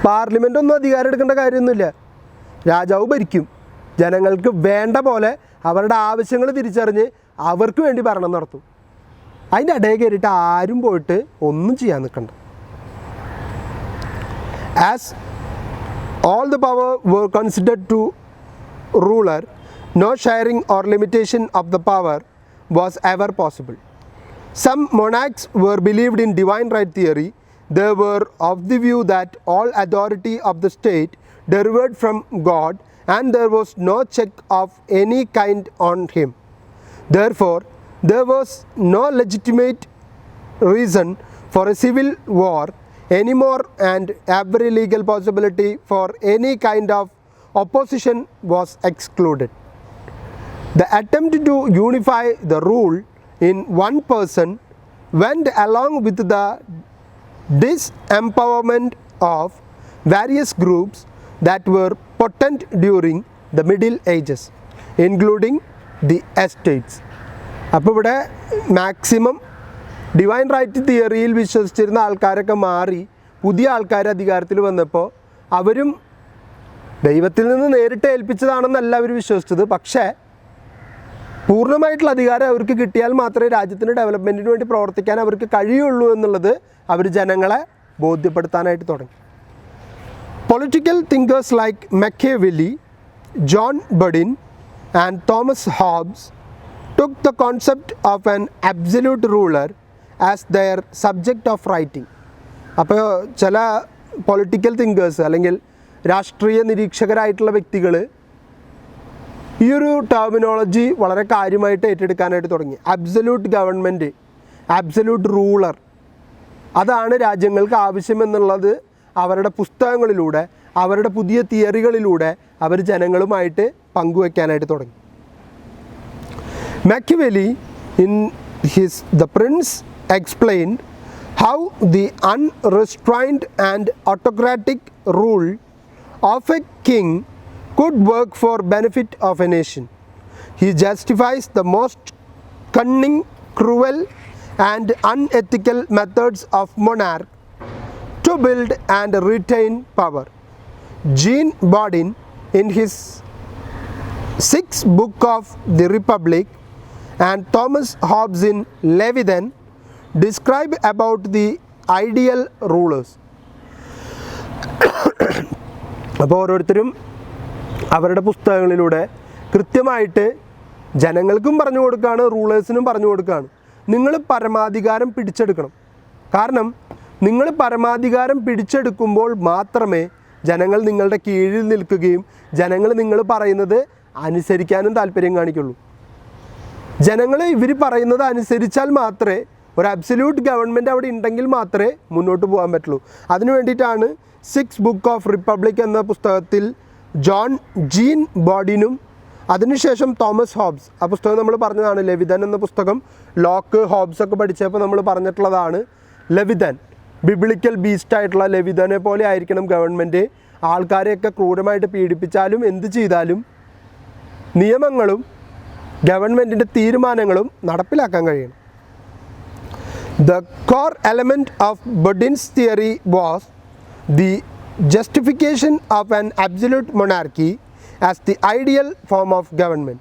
പാർലമെൻ്റ് ഒന്നും അധികാരം എടുക്കേണ്ട കാര്യമൊന്നുമില്ല, രാജാവ് ഭരിക്കും. ജനങ്ങൾക്ക് വേണ്ട പോലെ അവരുടെ ആവശ്യങ്ങൾ തിരിച്ചറിഞ്ഞ് അവർക്ക് വേണ്ടി ഭരണം നടത്തും. അതിൻ്റെ ഇടയിൽ കയറിയിട്ട് ആരും പോയിട്ട് ഒന്നും ചെയ്യാൻ നിൽക്കണ്ട. As all the power were considered to ruler, no sharing or limitation of the power was ever possible. Some monarchs were believed in divine right theory. They were of the view that all authority of the state derived from God and there was no check of any kind on him. Therefore, there was no legitimate reason for a civil war anymore, and every legal possibility for any kind of opposition was excluded. The attempt to unify the rule in one person went along with the disempowerment of various groups that were potent during the Middle Ages, including the estates. അപ്പോൾ ഇവിടെ മാക്സിമം ഡിവൈൻ റൈറ്റ് തിയറിയിൽ വിശ്വസിച്ചിരുന്ന ആൾക്കാരൊക്കെ മാറി പുതിയ ആൾക്കാർ അധികാരത്തിൽ വന്നപ്പോൾ അവരും ദൈവത്തിൽ നിന്ന് നേരിട്ട് ഏൽപ്പിച്ചതാണെന്നല്ല അവർ വിശ്വസിച്ചത്. പക്ഷേ പൂർണ്ണമായിട്ടുള്ള അധികാരം അവർക്ക് കിട്ടിയാൽ മാത്രമേ രാജ്യത്തിൻ്റെ ഡെവലപ്മെൻറ്റിന് വേണ്ടി പ്രവർത്തിക്കാൻ അവർക്ക് കഴിയുള്ളൂ എന്നുള്ളത് അവർ ജനങ്ങളെ ബോധ്യപ്പെടുത്താനായിട്ട് തുടങ്ങി. Political thinkers like Machiavelli, John Bodin and Thomas Hobbes took the concept of an absolute ruler as their subject of writing. അപ്പോൾ ചില പൊളിറ്റിക്കൽ തിങ്കേഴ്സ് അല്ലെങ്കിൽ രാഷ്ട്രീയ നിരീക്ഷകരായിട്ടുള്ള വ്യക്തികൾ ഈ ഒരു ടെർമിനോളജി വളരെ കാര്യമായിട്ട് ഏറ്റെടുക്കാനായിട്ട് തുടങ്ങി. അബ്സല്യൂട്ട് ഗവൺമെൻറ്, അബ്സല്യൂട്ട് റൂളർ, അതാണ് രാജ്യങ്ങൾക്ക് ആവശ്യമെന്നുള്ളത് അവരുടെ പുസ്തകങ്ങളിലൂടെ അവരുടെ പുതിയ തിയറികളിലൂടെ അവർ ജനങ്ങളുമായിട്ട് പങ്കുവയ്ക്കാനായിട്ട് തുടങ്ങി. Machiavelli in his The Prince explained how the unrestrained and autocratic rule of a king could work for benefit of a nation. He justifies the most cunning, cruel and unethical methods of monarch to build and retain power. Jean Bodin in his sixth book of the Republic and Thomas Hobbes in Leviathan describe about the ideal rulers. അപ്പോൾ ഓരോരുത്തരും അവരുടെ പുസ്തകങ്ങളിലൂടെ കൃത്യമായിട്ട് ജനങ്ങൾക്കും പറഞ്ഞു കൊടുക്കുകയാണ്, റൂളേഴ്സിനും പറഞ്ഞു കൊടുക്കുകയാണ്. നിങ്ങൾ പരമാധികാരം പിടിച്ചെടുക്കണം. കാരണം നിങ്ങൾ പരമാധികാരം പിടിച്ചെടുക്കുമ്പോൾ മാത്രമേ ജനങ്ങൾ നിങ്ങളുടെ കീഴിൽ നിൽക്കുകയും ജനങ്ങൾ നിങ്ങൾ പറയുന്നത് അനുസരിക്കാനും താല്പര്യം കാണിക്കുള്ളൂ. ജനങ്ങൾ ഇവർ പറയുന്നത് അനുസരിച്ചാൽ മാത്രമേ, ഒരു അബ്സല്യൂട്ട് ഗവൺമെൻറ് അവിടെ ഉണ്ടെങ്കിൽ മാത്രമേ മുന്നോട്ട് പോകാൻ പറ്റുള്ളൂ. അതിനു വേണ്ടിയിട്ടാണ് 6 ബുക്ക് ഓഫ് റിപ്പബ്ലിക് എന്ന പുസ്തകത്തിൽ ജീൻ ബോഡിനും അതിനുശേഷം തോമസ് ഹോബ്സ്, ആ പുസ്തകം നമ്മൾ പറഞ്ഞതാണ്, ലെവിതൻ എന്ന പുസ്തകം ലോക്ക് ഹോബ്സ് ഒക്കെ പഠിച്ചപ്പോൾ നമ്മൾ പറഞ്ഞിട്ടുള്ളതാണ്. ലെവിതൻ ബിബ്ലിക്കൽ ബീസ്റ്റായിട്ടുള്ള ലെവിതനെ പോലെ ആയിരിക്കണം ഗവൺമെൻറ്. ആൾക്കാരെയൊക്കെ ക്രൂരമായിട്ട് പീഡിപ്പിച്ചാലും എന്ത് ചെയ്താലും നിയമങ്ങളും ഗവൺമെൻറ്റിൻ്റെ തീരുമാനങ്ങളും നടപ്പിലാക്കാൻ കഴിയണം. The core element of Bodin's theory was the justification of an absolute monarchy as the ideal form of government.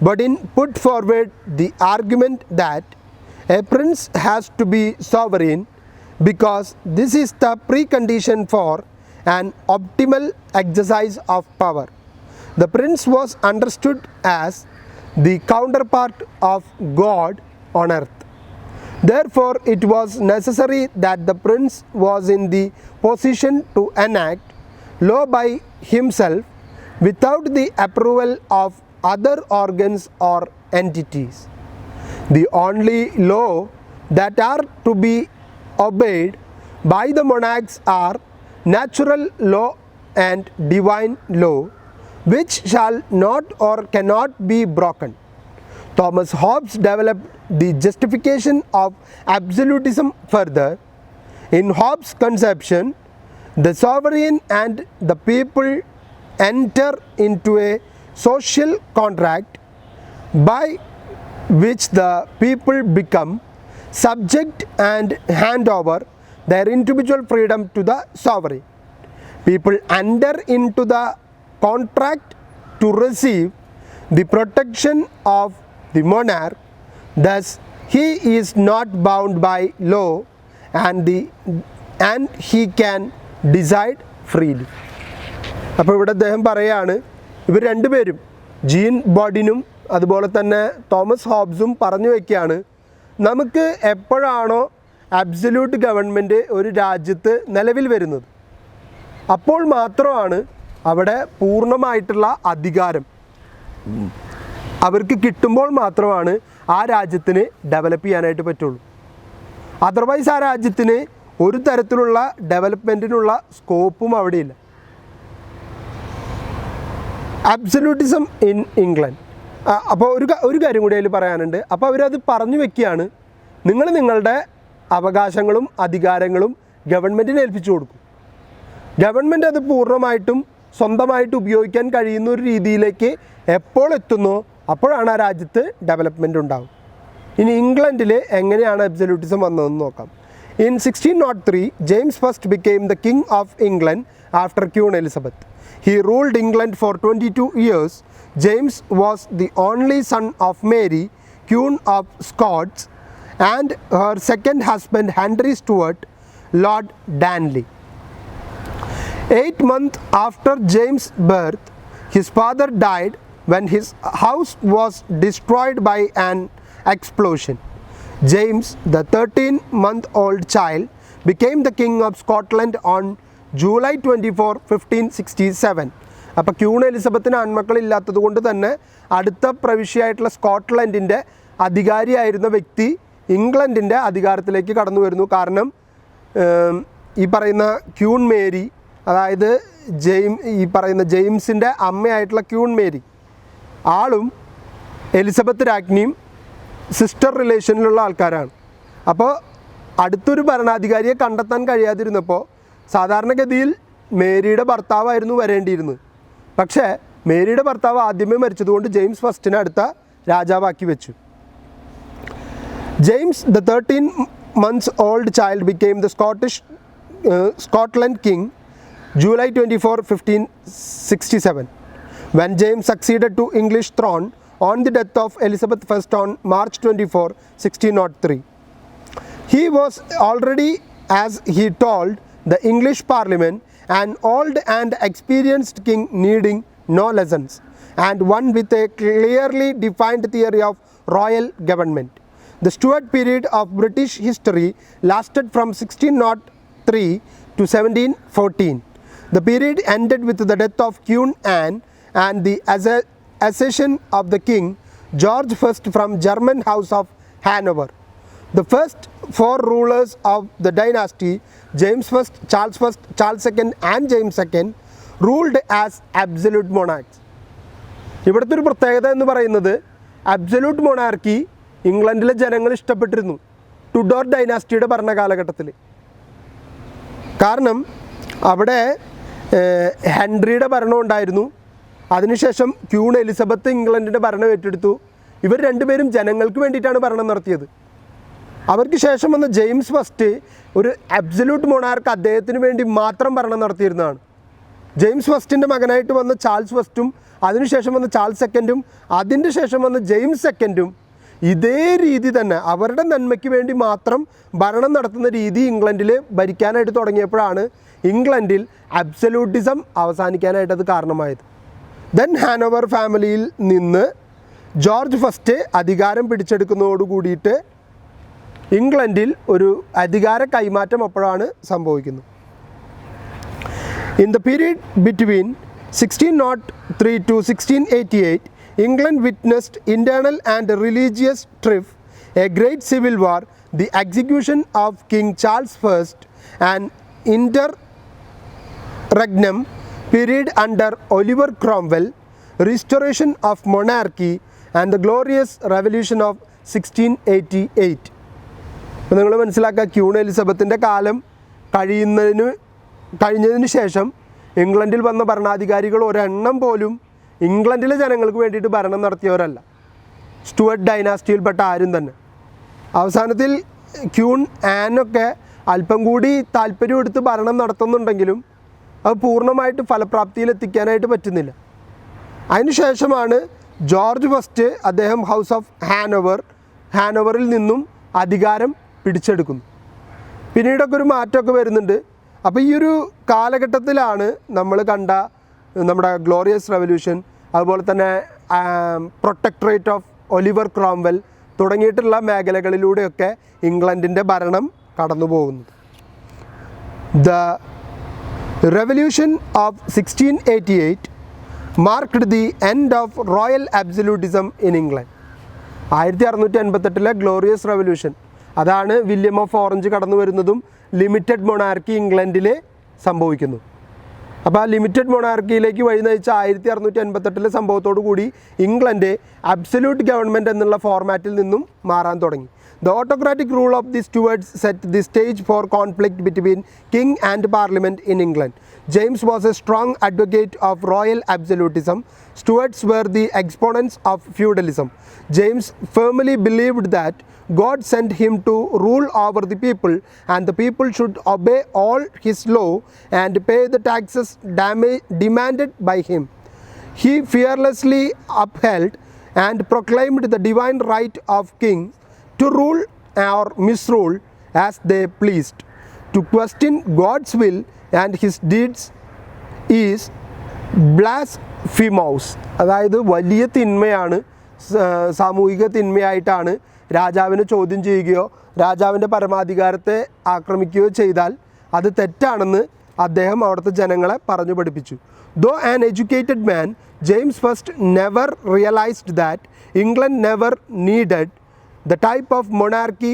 Bodin put forward the argument that a prince has to be sovereign because this is the precondition for an optimal exercise of power. The prince was understood as the counterpart of God on earth. Therefore, it was necessary that the prince was in the position to enact law by himself without the approval of other organs or entities. The only law that are to be obeyed by the monarchs are natural law and divine law, which shall not or cannot be broken. Thomas Hobbes developed the justification of absolutism further. In Hobbes' conception, the sovereign and the people enter into a social contract by which the people become subject and hand over their individual freedom to the sovereign. People enter into the contract to receive the protection of the monarch. Thus he is not bound by law and he can decide freely. അപ്പോൾ ഇവിടെ അദ്ദേഹം പറയുകയാണ്, ഇവർ രണ്ടുപേരും ജീൻ ബോഡിനും അതുപോലെ തന്നെ തോമസ് ഹോബ്സും പറഞ്ഞു വയ്ക്കുകയാണ്, നമുക്ക് എപ്പോഴാണോ അബ്സല്യൂട്ട് ഗവൺമെൻറ് ഒരു രാജ്യത്ത് നിലവിൽ വരുന്നത് അപ്പോൾ മാത്രമാണ് അവിടെ പൂർണ്ണമായിട്ടുള്ള അധികാരം അവർക്ക് കിട്ടുമ്പോൾ മാത്രമാണ് ആ രാജ്യത്തിന് ഡെവലപ്പ് ചെയ്യാനായിട്ട് പറ്റുള്ളൂ. അതർവൈസ് ആ രാജ്യത്തിന് ഒരു തരത്തിലുള്ള ഡെവലപ്മെൻറ്റിനുള്ള സ്കോപ്പും അവിടെയില്ല. Absolutism in England. അപ്പോൾ ഒരു കാര്യം കൂടി അതിൽ പറയാനുണ്ട്. അപ്പോൾ അവരത് പറഞ്ഞു വെക്കുകയാണ്, നിങ്ങൾ നിങ്ങളുടെ അവകാശങ്ങളും അധികാരങ്ങളും ഗവൺമെൻറ്റിനെ ഏൽപ്പിച്ചു കൊടുക്കും. ഗവൺമെൻറ് അത് പൂർണ്ണമായിട്ടും സ്വന്തമായിട്ട് ഉപയോഗിക്കാൻ കഴിയുന്ന ഒരു രീതിയിലേക്ക് എപ്പോൾ എത്തുന്നോ അപ്പോഴാണ് ആ രാജ്യത്ത് ഡെവലപ്മെൻറ്റ് ഉണ്ടാകും. ഇനി ഇംഗ്ലണ്ടിൽ എങ്ങനെയാണ് അബ്സല്യൂട്ടിസം വന്നതെന്ന് നോക്കാം. In 1603, James I became the King of England after Queen Elizabeth. He ruled England for 22 years. James was the only son of Mary, Queen of Scots, and her second husband Henry Stuart, Lord Darnley. 8 months after James' birth, his father died when his house was destroyed by an explosion. James, the 13-month-old child, became the King of Scotland on July 24, 1567. അപ്പോൾ ക്യൂൺ എലിസബത്തിന് ആൺമക്കളില്ലാത്തത് കൊണ്ട് തന്നെ അടുത്ത പ്രവിശ്യയായിട്ടുള്ള സ്കോട്ട്ലൻഡിൻ്റെ അധികാരിയായിരുന്ന വ്യക്തി ഇംഗ്ലണ്ടിൻ്റെ അധികാരത്തിലേക്ക് കടന്നു വരുന്നു. കാരണം ഈ പറയുന്ന ക്യൂൺ മേരി, അതായത് ഈ പറയുന്ന ജെയിംസിൻ്റെ അമ്മയായിട്ടുള്ള ക്യൂൺ മേരി ആളും എലിസബത്ത് രാജ്ഞിയും സിസ്റ്റർ റിലേഷനിലുള്ള ആൾക്കാരാണ്. അപ്പോൾ അടുത്തൊരു ഭരണാധികാരിയെ കണ്ടെത്താൻ കഴിയാതിരുന്നപ്പോൾ സാധാരണഗതിയിൽ മേരിയുടെ ഭർത്താവായിരുന്നു വരേണ്ടിയിരുന്നത്. പക്ഷേ മേരിയുടെ ഭർത്താവ് ആദ്യമേ മരിച്ചതുകൊണ്ട് ജെയിംസ് ഫസ്റ്റിനെ അടുത്ത രാജാവാക്കി വെച്ചു. James the 13-month-old child became the Scotland king July 24, 1567. When James succeeded to English throne on the death of Elizabeth I on March 24, 1603. He was already as he told the English Parliament, an old and experienced king needing no lessons, and one with a clearly defined theory of royal government. The Stuart period of British history lasted from 1603 to 1714. The period ended with the death of Queen Anne and the accession of the king George I from German house of Hanover. The first four rulers of the dynasty, James I, Charles I, Charles II and James II, ruled as absolute monarchs. ഇവിടുത്തെ ഒരു പ്രത്യേകത എന്ന് പറയുന്നത് അബ്സല്യൂട്ട് മൊണാർക്കി ഇംഗ്ലണ്ടിലെ ജനങ്ങൾ ഇഷ്ടപ്പെട്ടിരുന്നു ടുഡോർ ഡൈനാസ്റ്റിയുടെ ഭരണകാലഘട്ടത്തിൽ. കാരണം അവിടെ ഹെൻറിയുടെ ഭരണം ഉണ്ടായിരുന്നു. അതിനുശേഷം ക്യൂൺ എലിസബത്ത് ഇംഗ്ലണ്ടിൻ്റെ ഭരണം ഏറ്റെടുത്തു. ഇവർ രണ്ടുപേരും ജനങ്ങൾക്ക് വേണ്ടിയിട്ടാണ് ഭരണം നടത്തിയത്. അവർക്ക് ശേഷം വന്ന ജെയിംസ് ഫസ്റ്റ് ഒരു അബ്സല്യൂട്ട് മൊണാർക്ക് അദ്ദേഹത്തിന് വേണ്ടി മാത്രം ഭരണം നടത്തിയിരുന്നതാണ്. ജെയിംസ് ഫസ്റ്റിൻ്റെ മകനായിട്ട് വന്ന ചാൾസ് ഫസ്റ്റും അതിനുശേഷം വന്ന ചാൾസ് സെക്കൻഡും അതിൻ്റെ ശേഷം വന്ന ജെയിംസ് സെക്കൻഡും ഇതേ രീതി തന്നെ അവരുടെ നന്മയ്ക്ക് വേണ്ടി മാത്രം ഭരണം നടത്തുന്ന രീതി ഇംഗ്ലണ്ടിൽ ഭരിക്കാനായിട്ട് തുടങ്ങിയപ്പോഴാണ് ഇംഗ്ലണ്ടിൽ അബ്സല്യൂട്ടിസം അവസാനിക്കാനായിട്ട് അത് കാരണമായത്. ദെൻ ഹാനോവർ ഫാമിലിയിൽ നിന്ന് ജോർജ് ഫസ്റ്റ് അധികാരം പിടിച്ചെടുക്കുന്നതോട് കൂടിയിട്ട് ഇംഗ്ലണ്ടിൽ ഒരു അധികാര കൈമാറ്റം അപ്പോഴാണ് സംഭവിക്കുന്നത്. In the period between 1603 to 1688, England witnessed internal and religious strife, a great civil war, the execution of King Charles I, an interregnum period under Oliver Cromwell, restoration of monarchy, and the glorious revolution of 1688. അപ്പോൾ നിങ്ങൾ മനസ്സിലാക്കുക, ക്യൂൺ എലിസബത്തിൻ്റെ കാലം കഴിഞ്ഞതിന് ശേഷം ഇംഗ്ലണ്ടിൽ വന്ന ഭരണാധികാരികൾ ഒരെണ്ണം പോലും ഇംഗ്ലണ്ടിലെ ജനങ്ങൾക്ക് വേണ്ടിയിട്ട് ഭരണം നടത്തിയവരല്ല, സ്റ്റുവർട്ട് ഡൈനാസ്റ്റിയിൽപ്പെട്ട ആരും തന്നെ. അവസാനത്തിൽ ക്യൂൺ ആനൊക്കെ അല്പം കൂടി താല്പര്യം എടുത്ത് ഭരണം നടത്തുന്നുണ്ടെങ്കിലും അത് പൂർണ്ണമായിട്ട് ഫലപ്രാപ്തിയിലെത്തിക്കാനായിട്ട് പറ്റുന്നില്ല. അതിനുശേഷമാണ് ജോർജ് ഫസ്റ്റ് അദ്ദേഹം ഹൗസ് ഓഫ് ഹാനോവറിൽ നിന്നും അധികാരം പിടിച്ചെടുക്കുന്നു. പിന്നീടൊക്കെ ഒരു മാറ്റമൊക്കെ വരുന്നുണ്ട്. അപ്പോൾ ഈ ഒരു കാലഘട്ടത്തിലാണ് നമ്മൾ കണ്ട നമ്മുടെ ഗ്ലോറിയസ് റെവല്യൂഷൻ, അതുപോലെ തന്നെ പ്രൊട്ടക്ടറേറ്റ് ഓഫ് ഒലിവർ ക്രോംവെൽ തുടങ്ങിയിട്ടുള്ള മേഖലകളിലൂടെയൊക്കെ ഇംഗ്ലണ്ടിൻ്റെ ഭരണം കടന്നു പോകുന്നത്. The revolution of 1688 marked the end of royal absolutism in England. 1688 glorious revolution, അതാണ് വില്യം ഓഫ് ഓറഞ്ച് കടന്നു വരുന്നതും ലിമിറ്റഡ് മൊണാർക്കി ഇംഗ്ലണ്ടിൽ സംഭവിക്കുന്നു. അപ്പോൾ ആ ലിമിറ്റഡ് മൊണാർക്കിയിലേക്ക് വഴി നയിച്ച 1688 സംഭവത്തോടു കൂടി ഇംഗ്ലണ്ട് അബ്സല്യൂട്ട് ഗവൺമെൻറ് എന്നുള്ള ഫോർമാറ്റിൽ നിന്നും മാറാൻ തുടങ്ങി. The autocratic rule of the Stuarts set the stage for conflict between king and parliament in England. James was a strong advocate of royal absolutism. Stuarts were the exponents of feudalism. James firmly believed that God sent him to rule over the people, and the people should obey all his law and pay the taxes demanded by him. He fearlessly upheld and proclaimed the divine right of kings to rule or misrule as they pleased. To question God's will and his deeds is blasphemous. അതായത് വലിയ തിന്മയാണ്, സാമൂഹിക തിന്മയായിട്ടാണ് രാജാവിനെ ചോദ്യം ചെയ്യുകയോ രാജാവിൻ്റെ പരമാധികാരത്തെ ആക്രമിക്കുകയോ ചെയ്താൽ അത് തെറ്റാണെന്ന് അദ്ദേഹം അവിടുത്തെ ജനങ്ങളെ പറഞ്ഞു പഠിപ്പിച്ചു. Though an educated man, James first never realized that England never needed the type of monarchy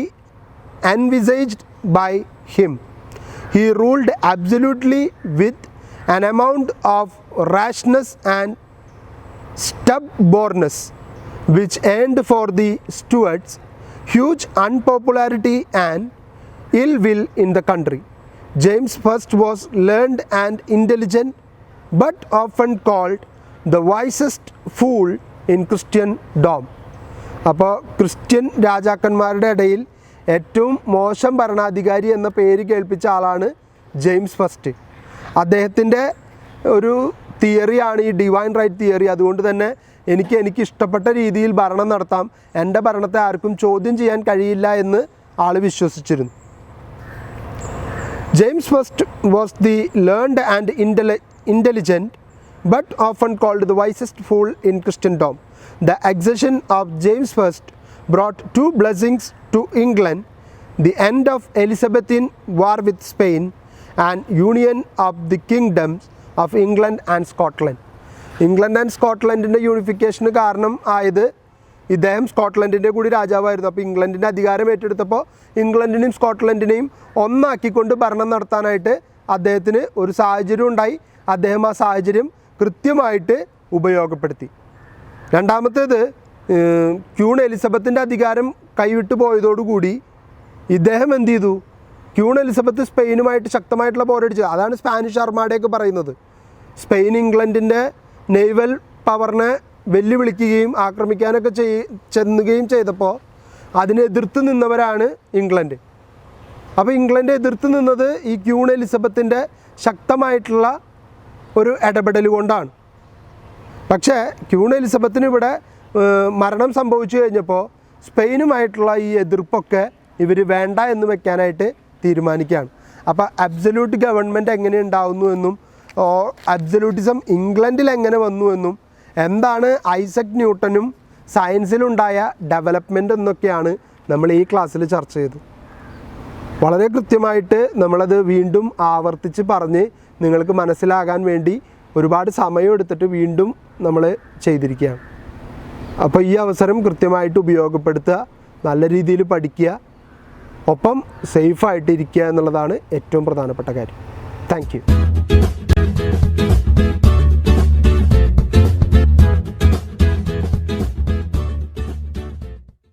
envisaged by him. He ruled absolutely with an amount of rashness and stubbornness which earned for the Stuarts huge unpopularity and ill will in the country. James I was learned and intelligent, but often called the wisest fool in Christendom. അപ്പോൾ ക്രിസ്ത്യൻ രാജാക്കന്മാരുടെ ഇടയിൽ ഏറ്റവും മോശം ഭരണാധികാരി എന്ന പേര് കേൾപ്പിച്ച ആളാണ് ജെയിംസ് ഫസ്റ്റ്. അദ്ദേഹത്തിൻ്റെ ഒരു തിയറിയാണ് ഈ ഡിവൈൻ റൈറ്റ് തിയറി. അതുകൊണ്ട് തന്നെ എനിക്ക് ഇഷ്ടപ്പെട്ട രീതിയിൽ ഭരണം നടത്താം, എൻ്റെ ഭരണത്തെ ആർക്കും ചോദ്യം ചെയ്യാൻ കഴിയില്ല എന്ന് ആൾ വിശ്വസിച്ചിരുന്നു. James I was the learned and intelligent, but often called the wisest fool in Christendom. The accession of James I brought two blessings to England: the end of Elizabethan war with Spain and union of the kingdoms of England and Scotland. England and സ്കോട്ട്ലൻഡിൻ്റെ യൂണിഫിക്കേഷന് കാരണം ആയത് ഇദ്ദേഹം സ്കോട്ട്ലൻഡിൻ്റെ കൂടി രാജാവായിരുന്നു. അപ്പോൾ ഇംഗ്ലണ്ടിൻ്റെ അധികാരം ഏറ്റെടുത്തപ്പോൾ ഇംഗ്ലണ്ടിനെയും സ്കോട്ട്ലൻഡിനെയും ഒന്നാക്കിക്കൊണ്ട് ഭരണം നടത്താനായിട്ട് അദ്ദേഹത്തിന് ഒരു സാഹചര്യം ഉണ്ടായി. അദ്ദേഹം ആ സാഹചര്യം കൃത്യമായിട്ട് ഉപയോഗപ്പെടുത്തി. രണ്ടാമത്തേത്, ക്യൂൺ എലിസബത്തിൻ്റെ അധികാരം കൈവിട്ടു പോയതോടുകൂടി ഇദ്ദേഹം എന്ത് ചെയ്തു? ക്യൂൺ എലിസബത്ത് സ്പെയിനുമായിട്ട് ശക്തമായിട്ടുള്ള പോരടിച്ചു. അതാണ് സ്പാനിഷ് അർമാഡയൊക്കെ പറയുന്നത്. സ്പെയിൻ ഇംഗ്ലണ്ടിൻ്റെ നേവൽ പവറിനെ വെല്ലുവിളിക്കുകയും ആക്രമിക്കാനൊക്കെ ചെന്നുകയും ചെയ്തപ്പോൾ അതിനെ എതിർത്ത് നിന്നവരാണ് ഇംഗ്ലണ്ട്. അപ്പോൾ ഇംഗ്ലണ്ട് എതിർത്ത് നിന്നത് ഈ ക്യൂൺ എലിസബത്തിൻ്റെ ശക്തമായിട്ടുള്ള ഒരു ഇടപെടൽ കൊണ്ടാണ്. പക്ഷേ ക്യൂൺ എലിസബത്തിന് ഇവിടെ മരണം സംഭവിച്ചു കഴിഞ്ഞപ്പോൾ സ്പെയിനുമായിട്ടുള്ള ഈ എതിർപ്പൊക്കെ ഇവർ വേണ്ട എന്ന് വെക്കാനായിട്ട് തീരുമാനിക്കുകയാണ്. അപ്പോൾ അബ്സല്യൂട്ട് ഗവൺമെൻറ് എങ്ങനെ ഉണ്ടാവുന്നു എന്നും അബ്സല്യൂട്ടിസം ഇംഗ്ലണ്ടിൽ എങ്ങനെ വന്നു എന്നും എന്താണ് ഐസക് ന്യൂട്ടനും സയൻസിലുണ്ടായ ഡെവലപ്മെൻ്റ് എന്നൊക്കെയാണ് നമ്മൾ ഈ ക്ലാസ്സിൽ ചർച്ച ചെയ്തത്. വളരെ കൃത്യമായിട്ട് നമ്മളത് വീണ്ടും ആവർത്തിച്ച് പറഞ്ഞ് നിങ്ങൾക്ക് മനസ്സിലാകാൻ വേണ്ടി ഒരുപാട് സമയം എടുത്തിട്ട് വീണ്ടും നമ്മൾ ചെയ്തിരിക്കുകയാണ്. അപ്പോൾ ഈ അവസരം കൃത്യമായിട്ട് ഉപയോഗപ്പെടുത്തുക, നല്ല രീതിയിൽ പഠിക്കുക, ഒപ്പം സേഫായിട്ടിരിക്കുക എന്നുള്ളതാണ് ഏറ്റവും പ്രധാനപ്പെട്ട കാര്യം. Thank you.